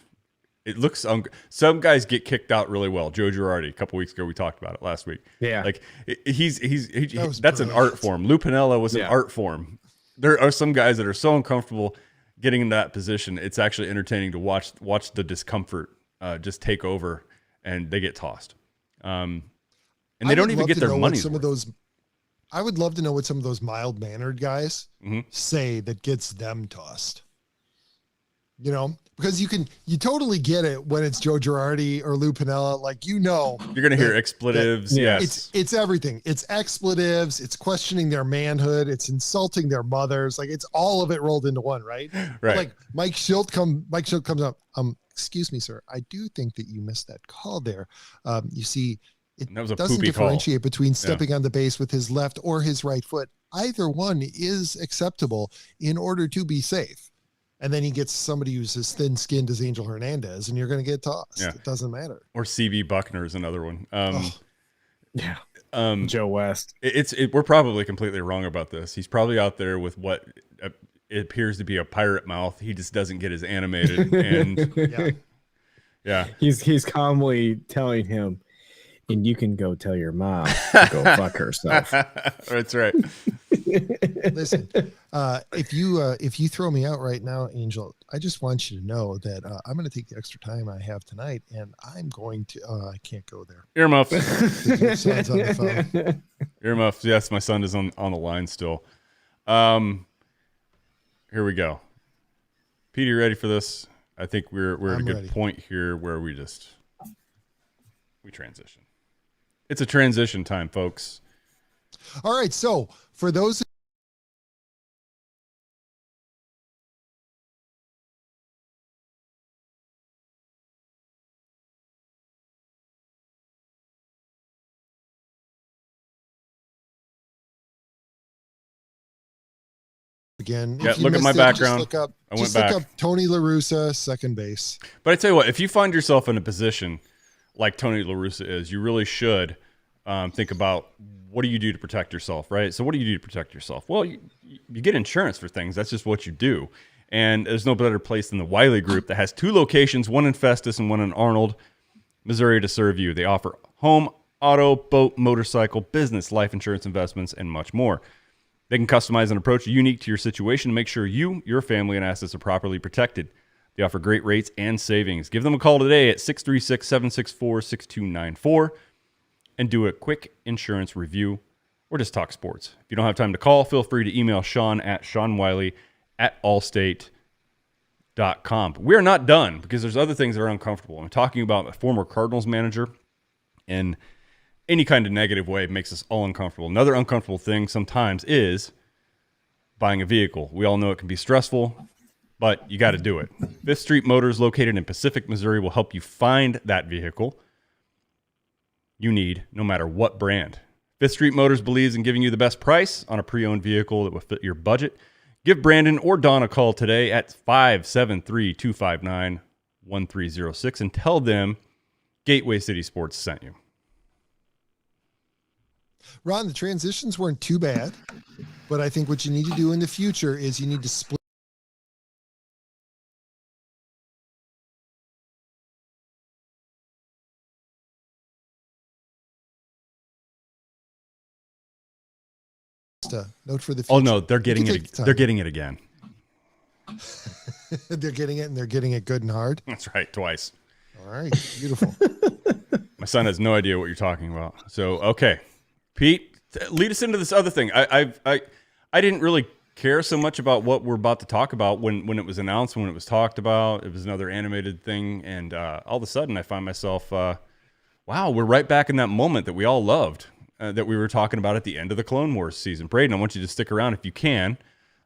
It looks some guys get kicked out really well. Joe Girardi, a couple weeks ago, we talked about it last week. Yeah, like that's an art form. Lou Piniella was an art form. There are some guys that are so uncomfortable getting in that position. It's actually entertaining to watch the discomfort just take over, and they get tossed. And they don't even get their money. I would love to know what some of those mild-mannered guys say that gets them tossed. You know, because you totally get it when it's Joe Girardi or Lou Piniella. Like, you know, you're going to hear expletives. Yes. It's everything. It's expletives. It's questioning their manhood. It's insulting their mothers. Like, it's all of it rolled into one, right? Right. Like Mike Schilt comes up. Excuse me, sir. I do think that you missed that call there. You see, it doesn't differentiate between stepping on the base with his left or his right foot. Either one is acceptable in order to be safe. And then he gets somebody who's as thin-skinned as Angel Hernandez, and you're going to get tossed. Yeah. It doesn't matter. Or C.B. Buckner is another one. Joe West. We're probably completely wrong about this. He's probably out there with what it appears to be a pirate mouth. He just doesn't get as animated. And yeah. He's calmly telling him, and you can go tell your mom to go fuck herself. That's right. Listen, if you throw me out right now, Angel, I just want you to know that I'm going to take the extra time I have tonight, and I'm going to. I can't go there. Earmuffs. Your son's on the phone. Earmuffs. Yes, my son is on the line still. Here we go. Pete, you ready for this? I think we're at a good point here where we transition. It's a transition time, folks. All right. So for those. Again, look at my background. Look up Tony La Russa, second base. But I tell you what, if you find yourself in a position like Tony La Russa is, you really should think about what do you do to protect yourself, right? So what do you do to protect yourself? Well, you get insurance for things. That's just what you do. And there's no better place than the Wiley Group that has 2 locations, one in Festus and one in Arnold, Missouri, to serve you. They offer home, auto, boat, motorcycle, business, life insurance, investments, and much more. They can customize an approach unique to your situation to make sure you, your family, and assets are properly protected. They offer great rates and savings. Give them a call today at 636-764-6294 and do a quick insurance review or just talk sports. If you don't have time to call, feel free to email Sean at SeanWiley@allstate.com. We're not done because there's other things that are uncomfortable. I'm talking about a former Cardinals manager, and any kind of negative way makes us all uncomfortable. Another uncomfortable thing sometimes is buying a vehicle. We all know it can be stressful, but you got to do it. Fifth Street Motors, located in Pacific, Missouri, will help you find that vehicle you need, no matter what brand. Fifth Street Motors believes in giving you the best price on a pre-owned vehicle that will fit your budget. Give Brandon or Don a call today at 573-259-1306 and tell them Gateway City Sports sent you. Ron, the transitions weren't too bad, but I think what you need to do in the future is you need to split note for the future. Oh no, they're getting it. They're getting it again. They're getting it, and they're getting it good and hard. That's right, twice. All right, beautiful. My son has no idea what you're talking about. So, okay, Pete, lead us into this other thing. I didn't really care so much about what we're about to talk about when it was announced, when it was talked about. It was another animated thing, and all of a sudden, I find myself, wow, we're right back in that moment that we all loved. That we were talking about at the end of the Clone Wars season. Braden, I want you to stick around if you can.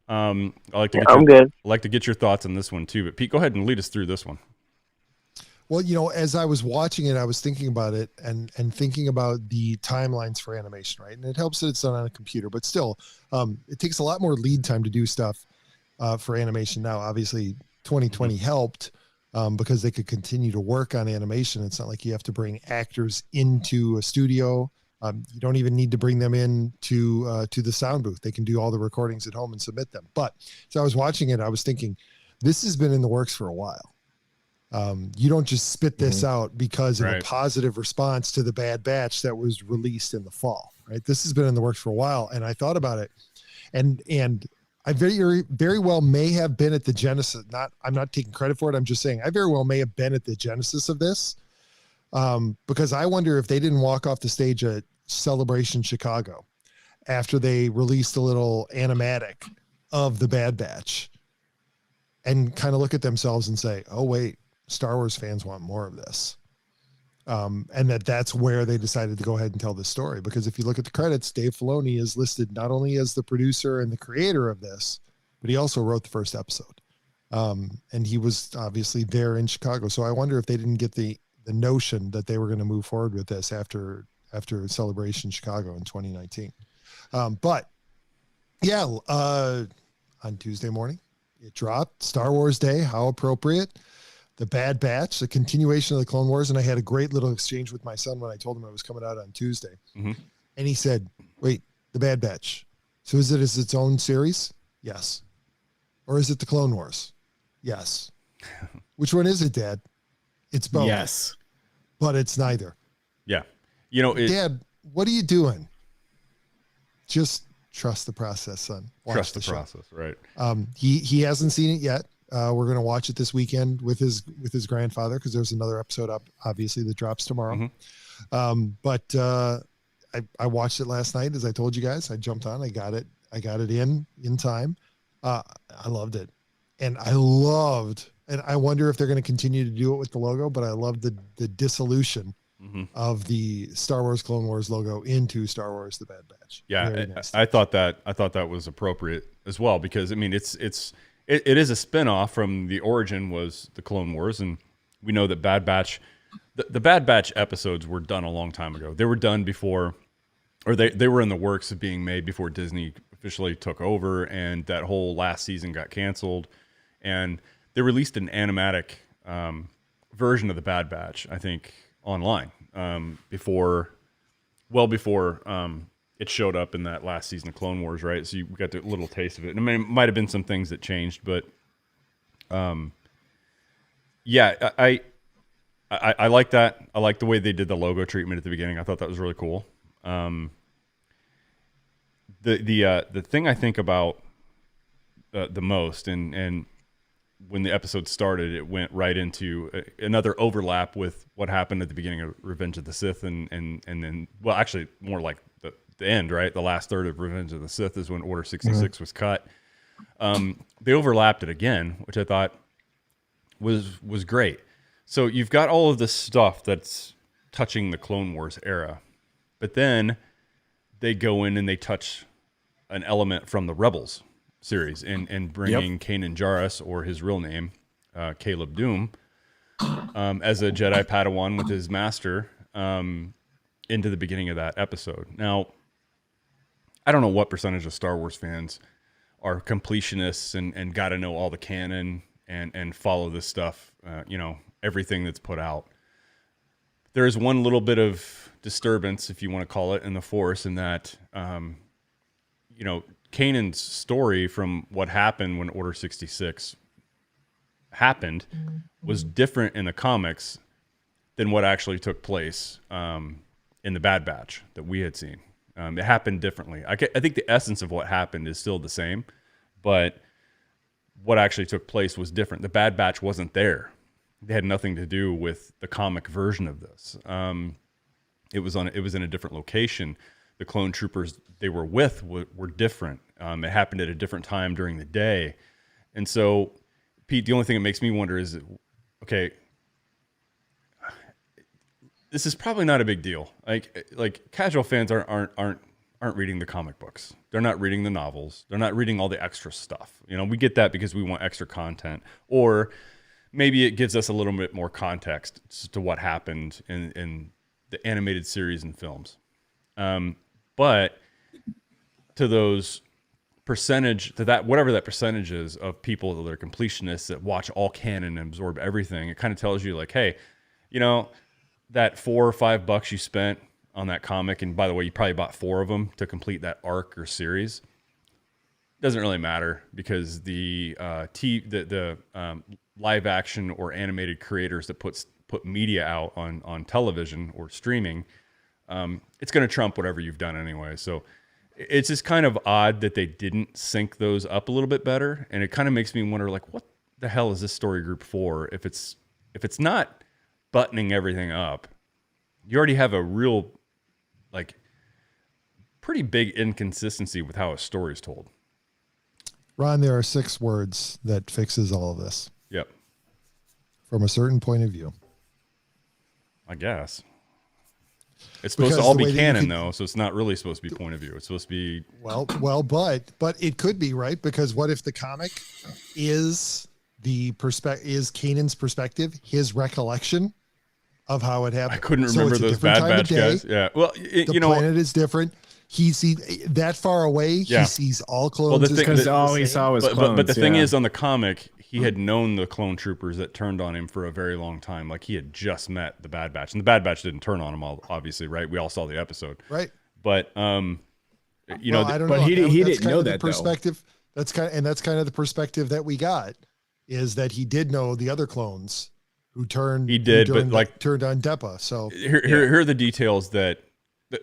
I'd like to get your thoughts on this one too. But Pete, go ahead and lead us through this one. Well, as I was watching it, I was thinking about it and thinking about the timelines for animation, right? And it helps that it's done on a computer, but still, it takes a lot more lead time to do stuff for animation now. Obviously, 2020 helped because they could continue to work on animation. It's not like you have to bring actors into a studio. You don't even need to bring them in to the sound booth. They can do all the recordings at home and submit them. But so I was watching it, I was thinking, this has been in the works for a while. You don't just spit this out because of a positive response to the Bad Batch that was released in the fall, right? This has been in the works for a while, and I thought about it, and I very, very well may have been at the genesis. I'm not taking credit for it. I'm just saying I very well may have been at the genesis of this, because I wonder if they didn't walk off the stage at Celebration Chicago after they released a little animatic of the Bad Batch and kind of look at themselves and say, oh wait, Star Wars fans want more of this. And that's where they decided to go ahead and tell this story. Because if you look at the credits, Dave Filoni is listed not only as the producer and the creator of this, but he also wrote the first episode. And he was obviously there in Chicago. So I wonder if they didn't get the notion that they were going to move forward with this after Celebration Chicago in 2019. But yeah, on Tuesday morning, it dropped. Star Wars Day, how appropriate. The Bad Batch, the continuation of the Clone Wars. And I had a great little exchange with my son when I told him it was coming out on Tuesday. Mm-hmm. And he said, wait, the Bad Batch. So is it its own series? Yes. Or is it the Clone Wars? Yes. Which one is it, Dad? It's both. Yes. But it's neither. Yeah. Dad, what are you doing? Just trust the process, son. Trust the process, right? He hasn't seen it yet. We're going to watch it this weekend with his grandfather because there's another episode up, obviously, that drops tomorrow. Mm-hmm. But I watched it last night, as I told you guys. I jumped on. I got it in time. I loved it, and I wonder if they're going to continue to do it with the logo. But I loved the dissolution of the Star Wars Clone Wars logo into Star Wars The Bad Batch. Yeah, I thought that was appropriate as well, because I mean it is a spinoff from the origin was the Clone Wars, and we know that Bad Batch, the Bad Batch episodes were done a long time ago. They were done before, or they were in the works of being made before Disney officially took over, and that whole last season got canceled, and they released an animatic version of the Bad Batch, I think, online before it showed up in that last season of Clone Wars, right? So you got a little taste of it. And I mean, it might have been some things that changed, but yeah, I like that. I like the way they did the logo treatment at the beginning. I thought that was really cool. The thing I think about the most, and when the episode started, it went right into another overlap with what happened at the beginning of Revenge of the Sith, and then, well, actually more like the end, right? The last third of Revenge of the Sith is when Order 66 was cut. They overlapped it again, which I thought was great. So you've got all of this stuff that's touching the Clone Wars era, but then they go in and they touch an element from the Rebels series and bringing Kanan Jarrus, or his real name, Caleb Doom, as a Jedi Padawan with his master, into the beginning of that episode. Now, I don't know what percentage of Star Wars fans are completionists and got to know all the canon and follow this stuff, everything that's put out. There is one little bit of disturbance, if you want to call it, in the Force, in that, Kanan's story from what happened when Order 66 happened was different in the comics than what actually took place in the Bad Batch that we had seen. It happened differently. I think the essence of what happened is still the same, but what actually took place was different. The Bad Batch wasn't there. They had nothing to do with the comic version of this. It was in a different location. The clone troopers they were with were different. It happened at a different time during the day. And so, Pete, the only thing that makes me wonder is, okay, this is probably not a big deal. Like casual fans aren't reading the comic books. They're not reading the novels. They're not reading all the extra stuff. We get that because we want extra content, or maybe it gives us a little bit more context to what happened in the animated series and films. But to those whatever that percentage is of people that are completionists that watch all canon and absorb everything, it kind of tells you like, hey, that $4 or $5 you spent on that comic, and by the way, you probably bought 4 of them to complete that arc or series, doesn't really matter, because the live action or animated creators that put media out on television or streaming, it's going to trump whatever you've done anyway. So it's just kind of odd that they didn't sync those up a little bit better, and it kind of makes me wonder, like, what the hell is this story group for? If it's not buttoning everything up, you already have a real, like, pretty big inconsistency with how a story is told. Ron, there are 6 words that fixes all of this. Yep. From a certain point of view, I guess. It's supposed to all be canon, though, so it's not really supposed to be point of view. It's supposed to be... Well, but it could be, right? Because what if the comic is Kanan's perspective, his recollection of how it happened? I couldn't remember those Bad Batch guys. Yeah. Well, the planet is different. He sees that far away. Yeah. He sees all clones. Well, because all he saw was clones. But the thing is, on the comic, he had known the clone troopers that turned on him for a very long time. Like, he had just met the Bad Batch, and the Bad Batch didn't turn on him, obviously, right? We all saw the episode, right? But I don't know. But he didn't know that perspective. Though. That's kind of the perspective that we got, is that he did know the other clones who turned. He did, turned on Depa. So here are the details that.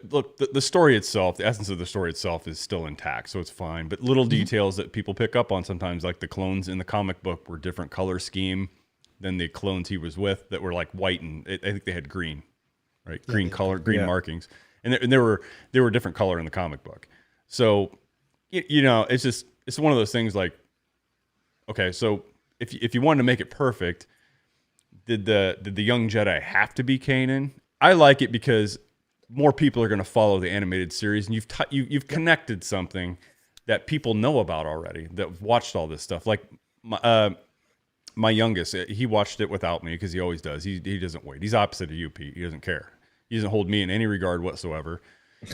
Look, the story itself, the essence of the story itself is still intact, so it's fine. But little details that people pick up on sometimes, like the clones in the comic book were different color scheme than the clones he was with, that were like white, and I think they had green, right? Green color, green markings, and they were different color in the comic book. So it's one of those things. Like, okay, so if you wanted to make it perfect, did the young Jedi have to be Kanan? I like it because more people are going to follow the animated series, and you've connected something that people know about already, that watched all this stuff. Like my youngest, he watched it without me because he always does. He doesn't wait. He's opposite of you, Pete. He doesn't care. He doesn't hold me in any regard whatsoever.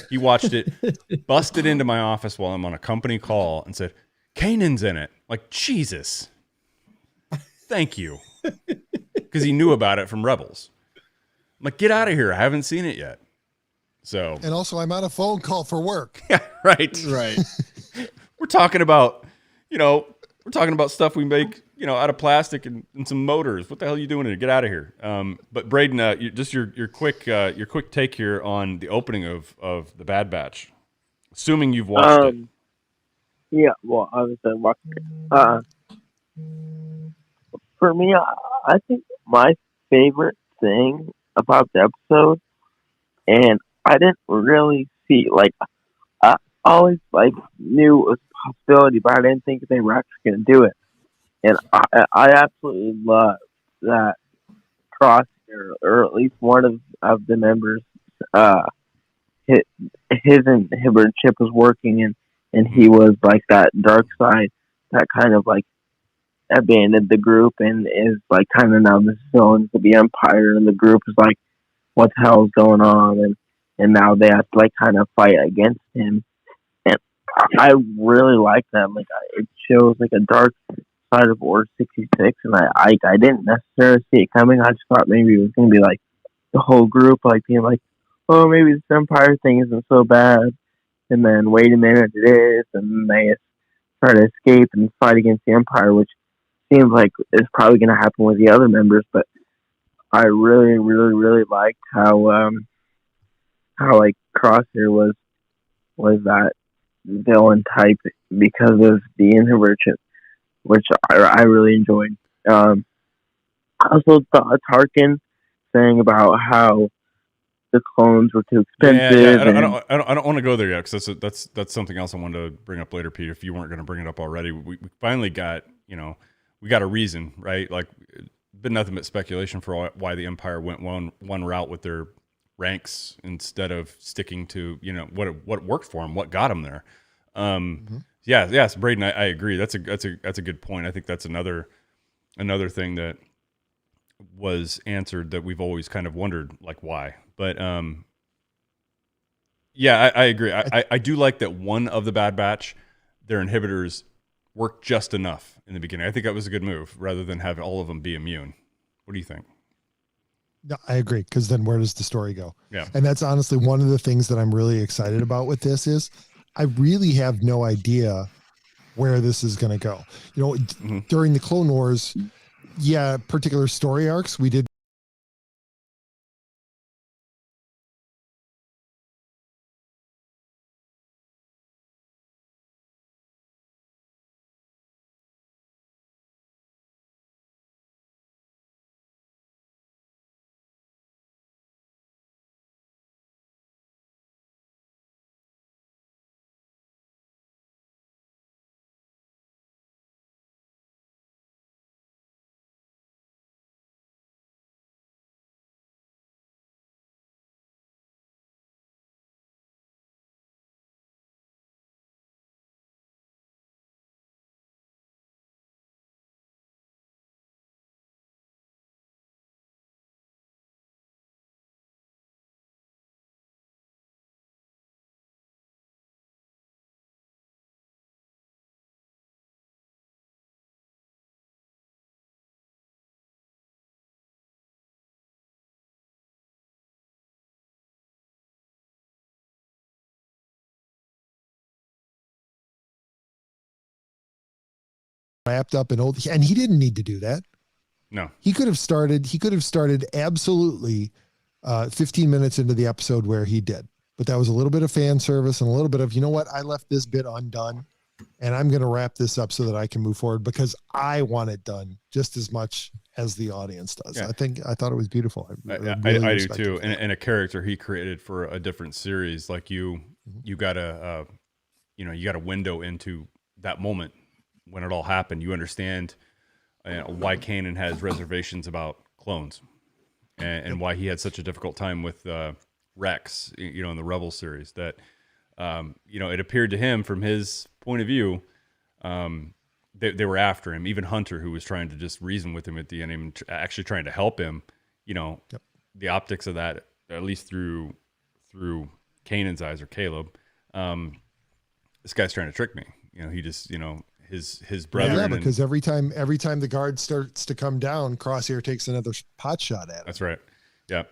He watched it, busted into my office while I'm on a company call, and said, "Kanan's in it." Like, Jesus, thank you, because he knew about it from Rebels. I'm like, get out of here! I haven't seen it yet. So, and also, I'm on a phone call for work. Yeah, right. We're talking about stuff we make, out of plastic and some motors. What the hell are you doing here? Get out of here. But Braden, just your quick take here on the opening of the Bad Batch, assuming you've watched it. Yeah, well, I was watching. for me, I think my favorite thing about the episode, and I didn't really see, like, I always, like, knew it was a possibility, but I didn't think they were actually going to do it. And I absolutely love that Crosshair, or at least one of the members, his inhibitor chip was working, and he was, like, that dark side that kind of, like, abandoned the group and is, like, kind of now the villain to the Empire, and the group is like, what the hell is going on? And now they have to, like, kind of fight against him. And I really like that. Like, it shows, like, a dark side of Order 66, and I didn't necessarily see it coming. I just thought maybe it was going to be, like, the whole group, like, being like, oh, maybe this Empire thing isn't so bad. And then, wait a minute, it is. And they try to escape and fight against the Empire, which seems like it's probably going to happen with the other members. But I really, really, really liked how like Crosshair was that villain type because of the inhibitor chip, which I really enjoyed. I also thought Tarkin saying about how the clones were too expensive. Yeah, I don't want to go there yet because that's something else I wanted to bring up later, Pete. If you weren't going to bring it up already, we finally got we got a reason, right? Like, been nothing but speculation for why the Empire went one route with their ranks instead of sticking to what worked for them, what got them there. Yes, Braden, I agree. That's a good point. I think that's another thing that was answered that we've always kind of wondered, like, why. But yeah, I agree. I do like that one of the Bad Batch, their inhibitors worked just enough in the beginning. I think that was a good move rather than have all of them be immune. What do you think? No, I agree, because then where does the story go? Yeah. And that's honestly one of the things that I'm really excited about with this is I really have no idea where this is going to go. During the Clone Wars, particular story arcs, we did wrapped up in old, and he didn't need to do that. No, he could have started absolutely 15 minutes into the episode where he did, but that was a little bit of fan service and a little bit of, I left this bit undone and I'm going to wrap this up so that I can move forward because I want it done just as much as the audience does. Yeah. I thought it was beautiful. I do too. And a character he created for a different series, like you got a window into that moment when it all happened. You understand why Kanan has reservations about clones and why he had such a difficult time with Rex, in the Rebel series. That it appeared to him from his point of view, they were after him. Even Hunter, who was trying to just reason with him at the end, and actually trying to help him. The optics of that, at least through Kanan's eyes or Caleb, this guy's trying to trick me. He just his brother. Yeah, because every time the guard starts to come down, Crosshair takes another pot shot at him. That's right. Yeah.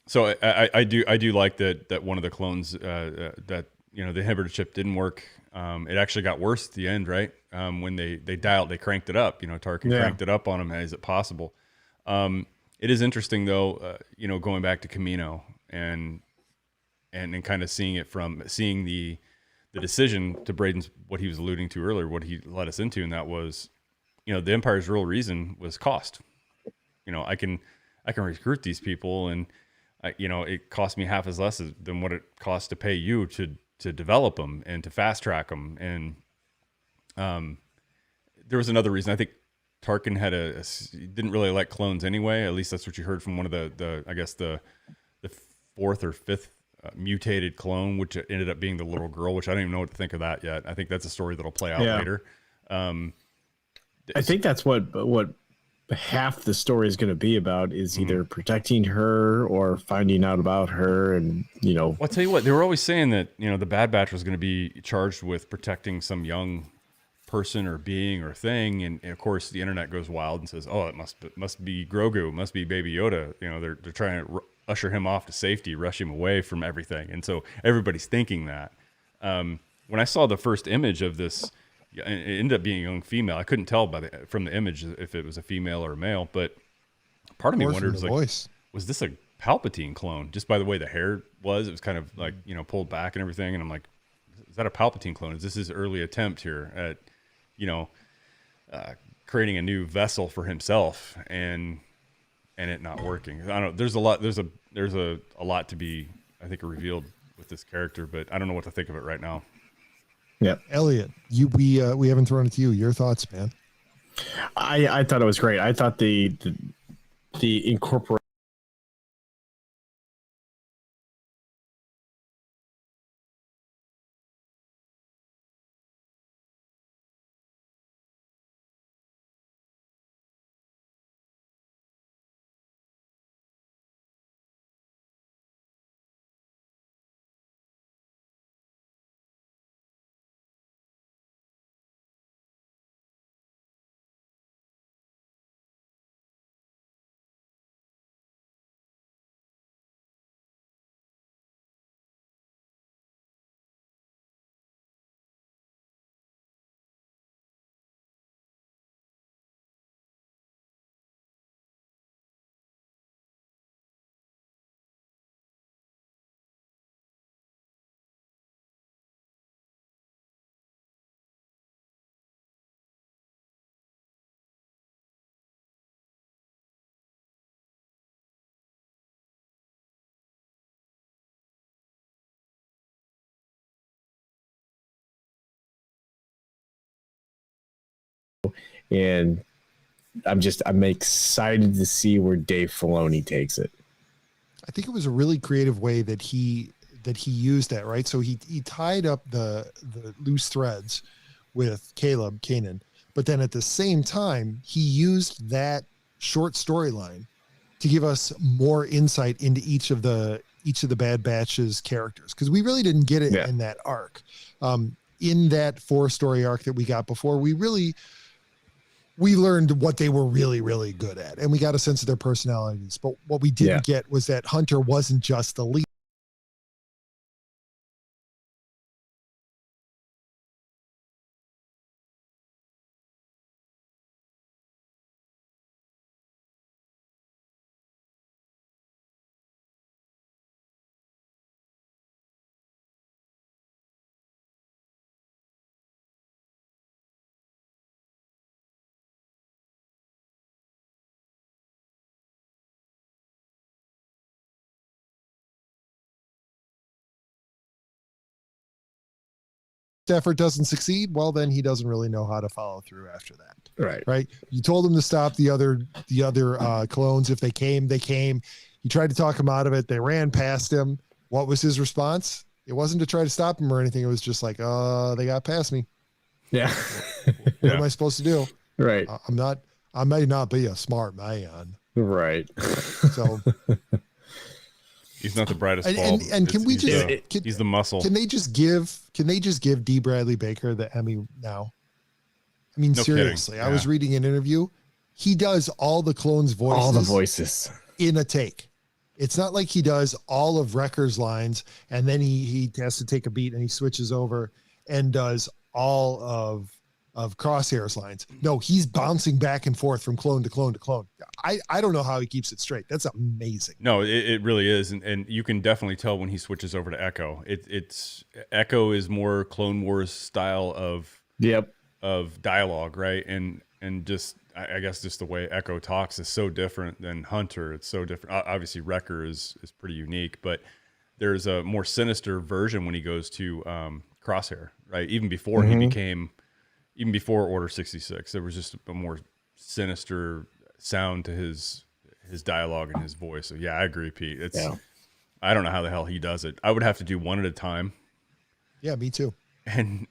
So I do like that one of the clones that the inhibitor chip didn't work. It actually got worse at the end, right? When they cranked it up. Tarkin cranked it up on him. Is it possible? It is interesting though. Going back to Camino and kind of seeing the decision to Braden's, what he was alluding to earlier, what he led us into, and that was the Empire's real reason was cost. I can recruit these people, and it cost me half as less than what it costs to pay you to develop them and to fast track them. And there was another reason. I think Tarkin had didn't really like clones anyway. At least that's what you heard from one of the I guess the fourth or fifth mutated clone, which ended up being the little girl, which I don't even know what to think of that yet. I think that's a story that'll play out later. I think that's what half the story is going to be about, is either protecting her or finding out about her. And, Well, I'll tell you what, they were always saying that, the Bad Batch was going to be charged with protecting some young person or being or thing. And of course the internet goes wild and says, oh, it must be Grogu, must be Baby Yoda. They're trying to usher him off to safety, rush him away from everything. And so everybody's thinking that. When I saw the first image of this, it ended up being a young female. I couldn't tell from the image if it was a female or a male, but part of me wondered, was this a Palpatine clone? Just by the way the hair was, it was kind of like, pulled back and everything. And I'm like, is that a Palpatine clone? Is this his early attempt here at, creating a new vessel for himself and it not working? I don't know. There's a lot to be, I think, revealed with this character, but I don't know what to think of it right now. Yeah, Elliot, we haven't thrown it to you. Your thoughts, man? I thought it was great. I thought the incorporate. And I'm excited to see where Dave Filoni takes it. I think it was a really creative way that he used that, right? So he tied up the loose threads with Caleb Kanan, but then at the same time he used that short storyline to give us more insight into each of the Bad Batch's characters, because we really didn't get it in that arc. In that 4-story arc that we got before, we learned what they were really, really good at, and we got a sense of their personalities. But what we didn't get was that Hunter wasn't just the lead. Effort doesn't succeed, well, then he doesn't really know how to follow through after that. Right. You told him to stop the other clones. If they came, they came. You tried to talk him out of it. They ran past him. What was his response? It wasn't to try to stop him or anything. It was just like, they got past me. Yeah. What am I supposed to do? Right. I may not be a smart man. Right. So he's not the brightest bulb. And can we just he's the muscle. Can they just give D. Bradley Baker the Emmy now? I mean, No seriously. kidding. I was reading an interview. He does all the clones' voices. All the voices in a take. It's not like he does all of Wrecker's lines and then he has to take a beat and he switches over and does all of Crosshair's lines. No, he's bouncing back and forth from clone to clone to clone. I don't know how he keeps it straight. That's amazing. No, it really is. And you can definitely tell when he switches over to Echo. It's Echo is more Clone Wars style of dialogue, right? And just I guess just the way Echo talks is so different than Hunter. It's so different. Obviously, Wrecker is pretty unique, but there's a more sinister version when he goes to Crosshair, right? Even before even before Order 66, there was just a more sinister sound to his dialogue and his voice. So yeah, I agree, Pete. I don't know how the hell he does it. I would have to do one at a time. Yeah, me too. And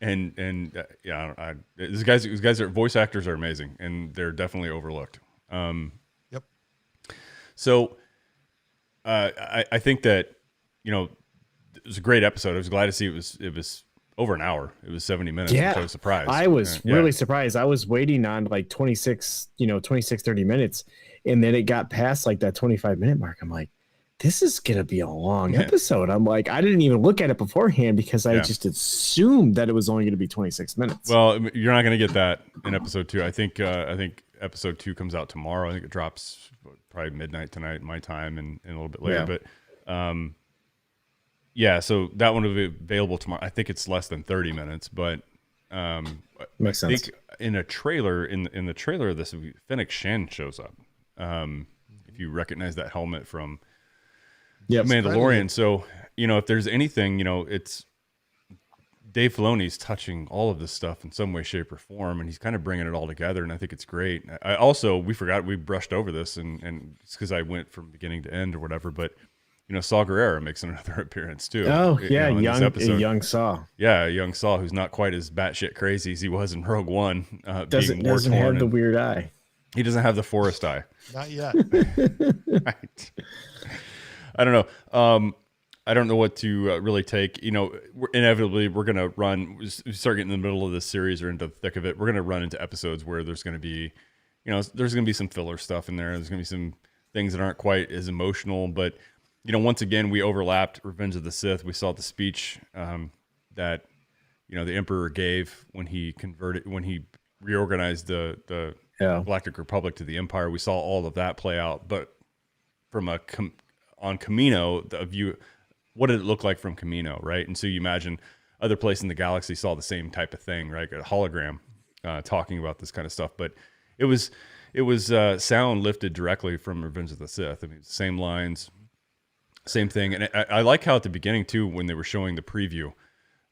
yeah, these guys are voice actors are amazing, and they're definitely overlooked. Yep. So I think that it was a great episode. I was glad to see it was over an hour. It was 70 minutes. Yeah, I was surprised. I was really surprised. I was waiting on like 26, 30 minutes, and then it got past like that 25-minute mark. I'm like, this is going to be a long episode. I'm like, I didn't even look at it beforehand because I just assumed that it was only going to be 26 minutes. Well, you're not going to get that in episode 2. I think episode 2 comes out tomorrow. I think it drops probably midnight tonight, my time, and a little bit later. But so that one will be available tomorrow. I think it's less than 30 minutes, but makes sense. I think in a trailer, in the trailer of this, Fennec Shan shows up. If you recognize that helmet from Mandalorian. So, if there's anything, it's Dave Filoni's touching all of this stuff in some way, shape, or form, and he's kind of bringing it all together, and I think it's great. We brushed over this, and it's because I went from beginning to end or whatever, but, Saw Gerrera makes another appearance too. Oh, yeah, young Saw. Yeah, young Saw, who's not quite as batshit crazy as he was in Rogue One. Doesn't have the weird eye. He doesn't have the forest eye. Not yet. Right. I don't know. I don't know what to really take. Inevitably, we're going to we start getting in the middle of this series or into the thick of it. We're going to run into episodes where there's going to be, there's going to be some filler stuff in there. There's going to be some things that aren't quite as emotional. But, once again, we overlapped Revenge of the Sith. We saw the speech that, the Emperor gave when he reorganized the Galactic Republic to the Empire. We saw all of that play out. But from on Camino, the view, what did it look like from Camino, right? And so you imagine other places in the galaxy saw the same type of thing, right? A hologram talking about this kind of stuff, but it was sound lifted directly from Revenge of the Sith. I mean, same lines, same thing. And I like how at the beginning too, when they were showing the preview,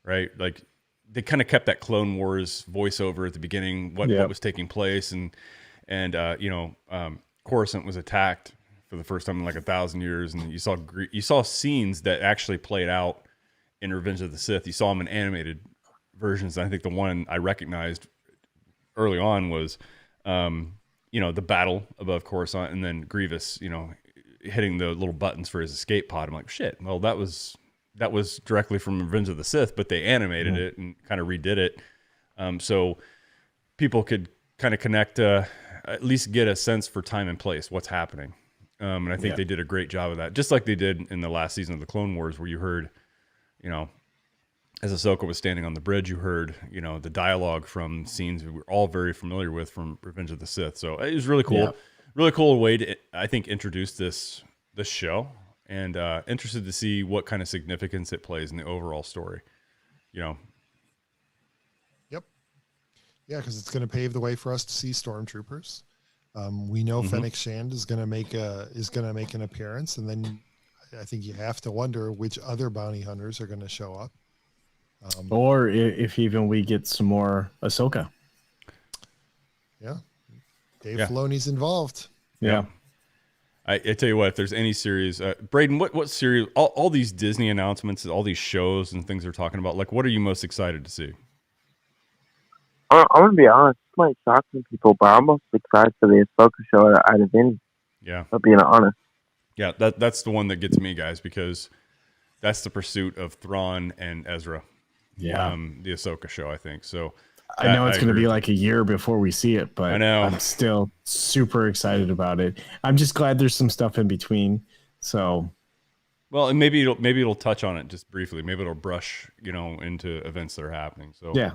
right? Like they kind of kept that Clone Wars voiceover at the beginning, what was taking place, and Coruscant was attacked for the first time in like 1,000 years, and you saw scenes that actually played out in Revenge of the Sith. You saw them in animated versions. And I think the one I recognized early on was, the battle above Coruscant, and then Grievous, hitting the little buttons for his escape pod. I'm like, shit. Well, that was directly from Revenge of the Sith, but they animated it and kind of redid it, so people could kind of connect, at least get a sense for time and place, what's happening. And I think they did a great job of that, just like they did in the last season of the Clone Wars, where you heard, as Ahsoka was standing on the bridge, you heard, the dialogue from scenes we were all very familiar with from Revenge of the Sith. So it was really cool, really cool way to, I think, introduce this show, and interested to see what kind of significance it plays in the overall story. Yep. Yeah, because it's going to pave the way for us to see stormtroopers. We know Fennec Shand is going to make an appearance, and then I think you have to wonder which other bounty hunters are going to show up, or if even we get some more Ahsoka. Yeah, Dave Filoni's involved. Yeah. I tell you what, if there's any series, Braden, what series? All these Disney announcements, all these shows and things they're talking about, like, what are you most excited to see? I'm going to be honest, this might shock some people, but I'm most excited for the Ahsoka show out of any. Yeah. I'm being honest. Yeah, that's the one that gets me, guys, because that's the pursuit of Thrawn and Ezra. Yeah. The Ahsoka show, I think. So I know it's going to be like a year before we see it, but I know. I'm still super excited about it. I'm just glad there's some stuff in between. So, well, and maybe it'll touch on it just briefly. Maybe it'll brush, into events that are happening. So yeah.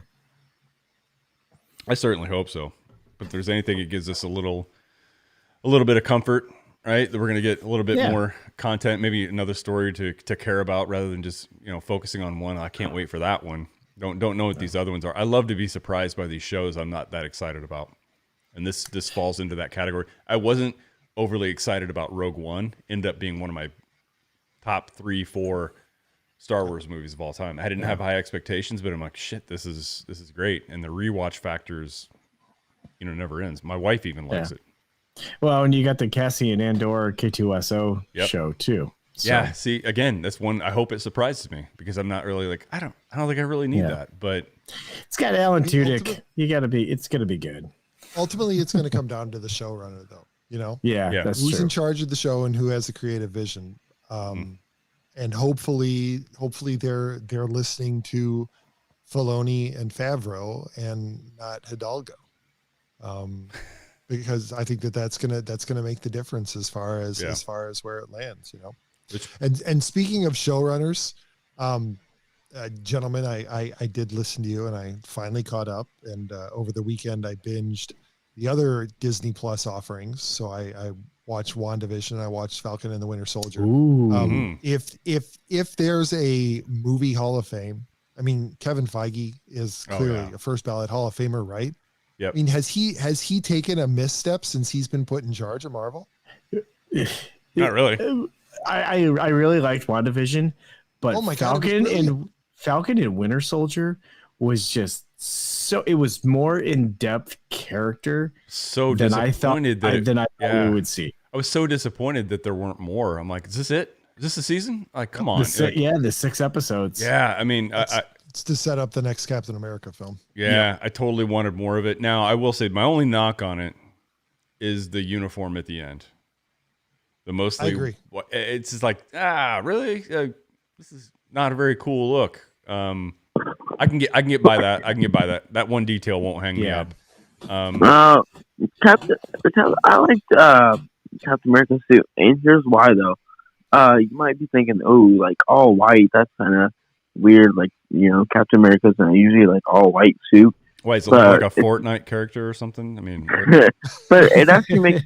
I certainly hope so. But if there's anything, it gives us a little bit of comfort, right? That we're going to get a little bit more content, maybe another story to care about rather than just, focusing on one. I can't wait for that one. Don't know what these other ones are. I love to be surprised by these shows I'm not that excited about. and this falls into that category. I wasn't overly excited about Rogue One. Ended up being one of my top 3-4 Star Wars movies of all time. I didn't have high expectations, but I'm like, shit, this is great, and the rewatch factors, never ends. My wife even likes it. Well, and you got the Cassian Andor K2SO show too. So. Yeah, see, again, that's one. I hope it surprises me because I'm not really like I don't think I really need that, but it's got Alan Tudyk. It's gonna be good. Ultimately, it's gonna come down to the showrunner, though. Yeah, that's who's true. in charge of the show and who has the creative vision. And hopefully they're listening to Filoni and Favreau and not Hidalgo, because I think that's gonna make the difference as far as where it lands. And speaking of showrunners, gentlemen, I did listen to you and I finally caught up. And over the weekend I binged the other Disney Plus offerings. So I watched WandaVision. I watched Falcon and the Winter Soldier. If there's a movie Hall of Fame, I mean, Kevin Feige is clearly a first ballot Hall of Famer, right? Yep. I mean, has he taken a misstep since he's been put in charge of Marvel? Not really. I really liked WandaVision, but Falcon and Winter Soldier was just it was more in-depth character than I thought we would see. I was so disappointed that there weren't more. I'm like, is this it? Is this the season? Like, come on. The 6 episodes. Yeah, I mean, it's to set up the next Captain America film. Yeah, I totally wanted more of it. Now, I will say my only knock on it is the uniform at the end. I agree. It's just like, really? This is not a very cool look. I can get by that. That one detail won't hang me up. I liked Captain America's suit, and here's why though. You might be thinking, like all white. That's kind of weird. Like Captain America's usually like all white suit. Why is it like a Fortnite character or something? I mean, but it actually makes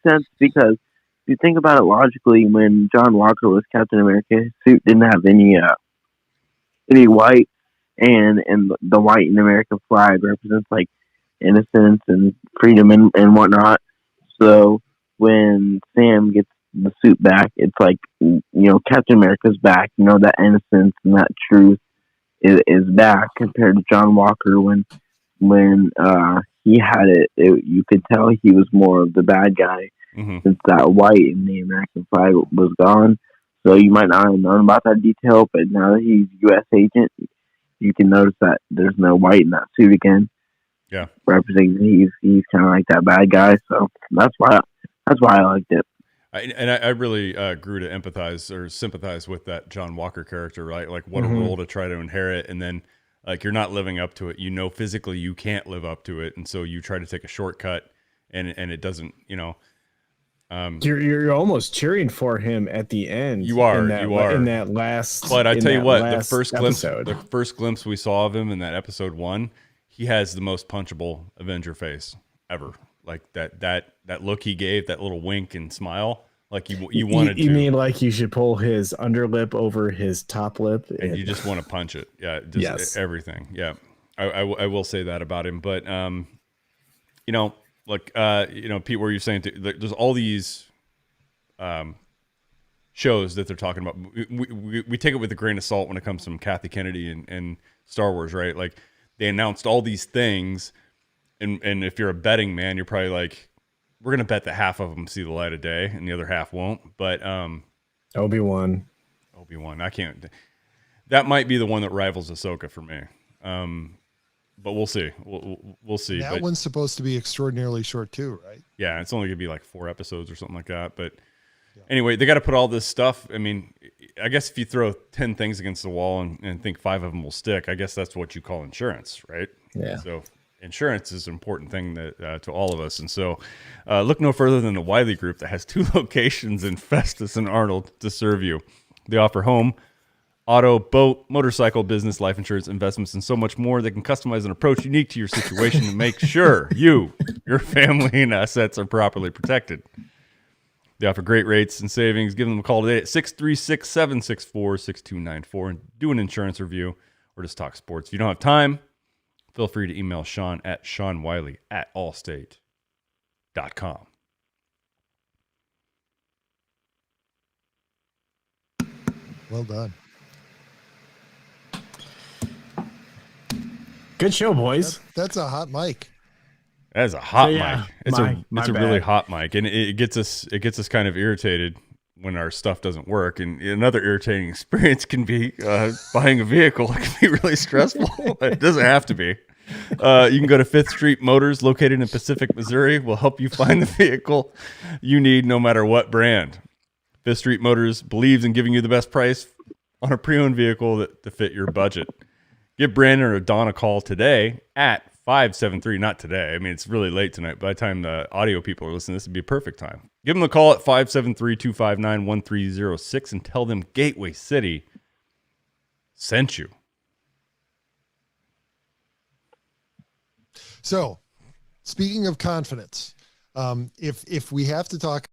sense because if you think about it logically, when John Walker was Captain America, his suit didn't have any white, and the white in the American flag represents like innocence and freedom and whatnot. So when Sam gets the suit back, it's like Captain America's back. That innocence and that truth is back compared to John Walker when he had it. You could tell he was more of the bad guy. Since that white in the American flag was gone. So you might not have known about that detail, but now that he's U.S. agent, you can notice that there's no white in that suit again. Yeah, representing he's kind of like that bad guy. So that's why I liked it. I really grew to empathize or sympathize with that John Walker character, right? Like what a role to try to inherit, and then like you're not living up to it. Physically you can't live up to it, and so you try to take a shortcut, and it doesn't. You're almost cheering for him at the end. You are in that last. But I tell you what, the first glimpse we saw of him in that episode 1, he has the most punchable Avenger face ever. Like that look he gave, that little wink and smile, like you wanted to. You mean like you should pull his underlip over his top lip, and you just want to punch it. Yeah, just everything. Yeah, I will say that about him, but Like, Pete, where you're saying there's all these shows that they're talking about. We take it with a grain of salt when it comes from Kathy Kennedy and Star Wars, right? Like, they announced all these things, and if you're a betting man, you're probably like, we're going to bet that half of them see the light of day and the other half won't. But Obi-Wan, I can't. That might be the one that rivals Ahsoka for me. But we'll see. We'll see. That one's supposed to be extraordinarily short too, right? Yeah, it's only going to be like 4 episodes or something like that. But anyway, they got to put all this stuff. I mean, I guess if you throw 10 things against the wall and think 5 of them will stick, I guess that's what you call insurance, right? Yeah. So insurance is an important thing that to all of us. And so look no further than the Wiley Group that has 2 locations in Festus and Arnold to serve you. They offer home, auto, boat, motorcycle, business, life insurance, investments, and so much more. They can customize an approach unique to your situation to make sure your family, and assets are properly protected. They offer great rates and savings. Give them a call today at 636-764-6294 and do an insurance review or just talk sports. If you don't have time feel free to email Sean at SeanWiley@allstate.com. Well done. Good show, boys. That's a hot mic. That is a hot yeah, mic. It's a bad. really hot mic, and it gets us kind of irritated when our stuff doesn't work. And another irritating experience can be buying a vehicle. It can be really stressful. It doesn't have to be. You can go to 5th Street Motors, located in Pacific, Missouri. We'll help you find the vehicle you need, no matter what brand. 5th Street Motors believes in giving you the best price on a pre-owned vehicle to fit your budget. Give Brandon or Don a call today at 573. Not today. I mean, it's really late tonight. By the time the audio people are listening, this would be a perfect time. Give them a call at 573-259-1306 and tell them Gateway City sent you. So, speaking of confidence, if we have to talk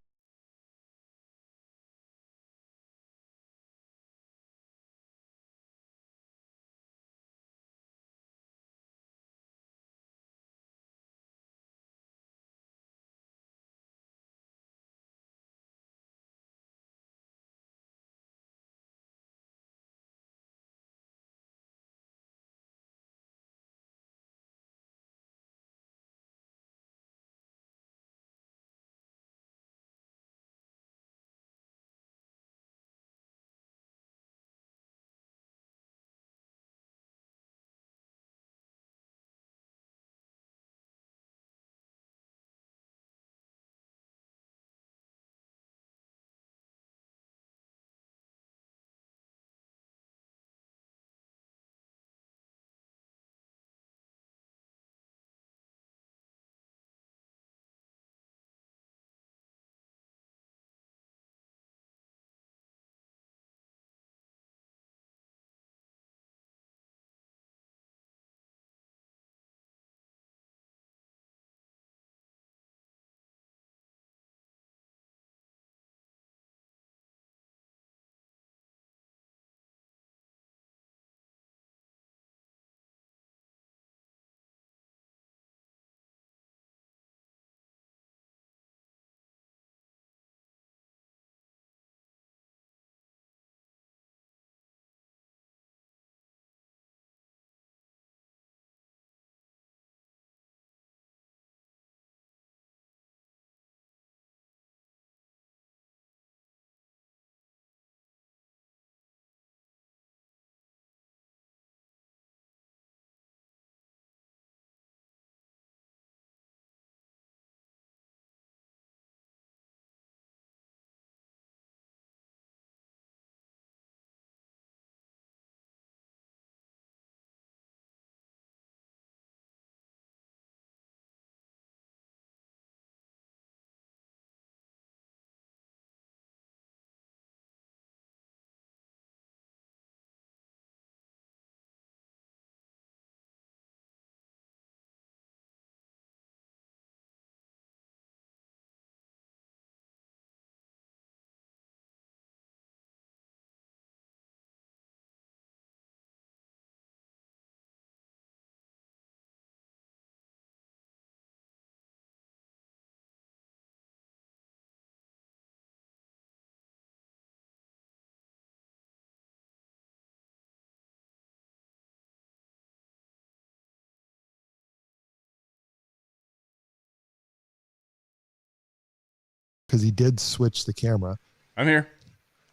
because he did switch the camera. I'm here.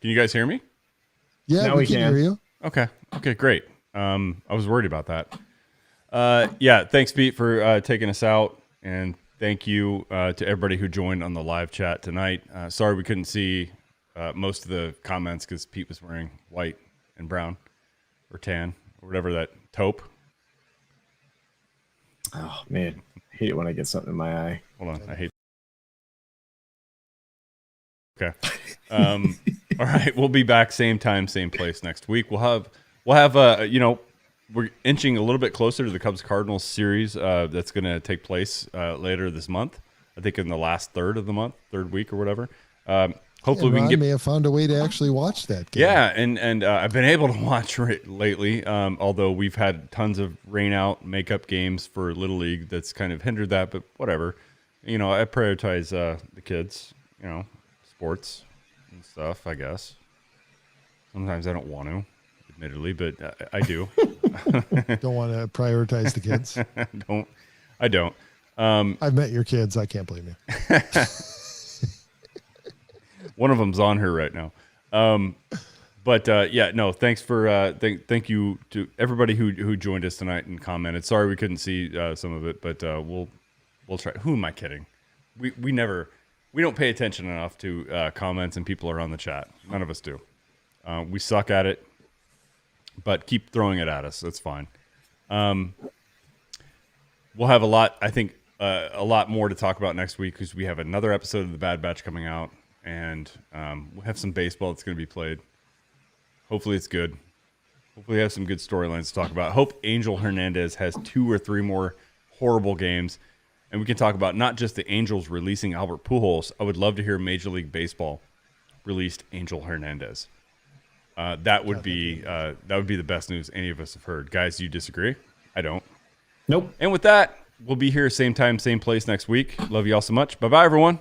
Can you guys hear me? Yeah, we can hear you. Okay, great. I was worried about that. Yeah, thanks, Pete, for taking us out, and thank you to everybody who joined on the live chat tonight. Sorry we couldn't see most of the comments because Pete was wearing white and brown or tan or whatever, that taupe. Oh, man. I hate it when I get something in my eye. Hold on. I hate. Okay. All right. We'll be back same time, same place next week. We'll have we're inching a little bit closer to the Cubs Cardinals series that's going to take place later this month. I think in the last third week or whatever. hopefully we can may have found a way to actually watch that game. Yeah, and I've been able to watch lately, although we've had tons of rain out makeup games for Little League that's kind of hindered that, but whatever. You know, I prioritize the kids, you know, sports and stuff, I guess. Sometimes I don't want to, admittedly, but I do. Don't want to prioritize the kids? I don't. I've met your kids. I can't blame you. One of them's on here right now. Yeah, no, thanks for thank you to everybody who joined us tonight and commented. Sorry we couldn't see some of it, but we'll try. Who am I kidding? We don't pay attention enough to comments and people are on the chat. None of us do. We suck at it, but keep throwing it at us. That's fine. We'll have a lot more to talk about next week because we have another episode of The Bad Batch coming out. And we'll have some baseball that's going to be played. Hopefully it's good. Hopefully we have some good storylines to talk about. Hope Angel Hernandez has 2 or 3 more horrible games. And we can talk about not just the Angels releasing Albert Pujols. I would love to hear Major League Baseball released Angel Hernandez. That would be the best news any of us have heard. Guys, do you disagree? I don't. Nope. And with that, we'll be here same time, same place next week. Love you all so much. Bye-bye, everyone.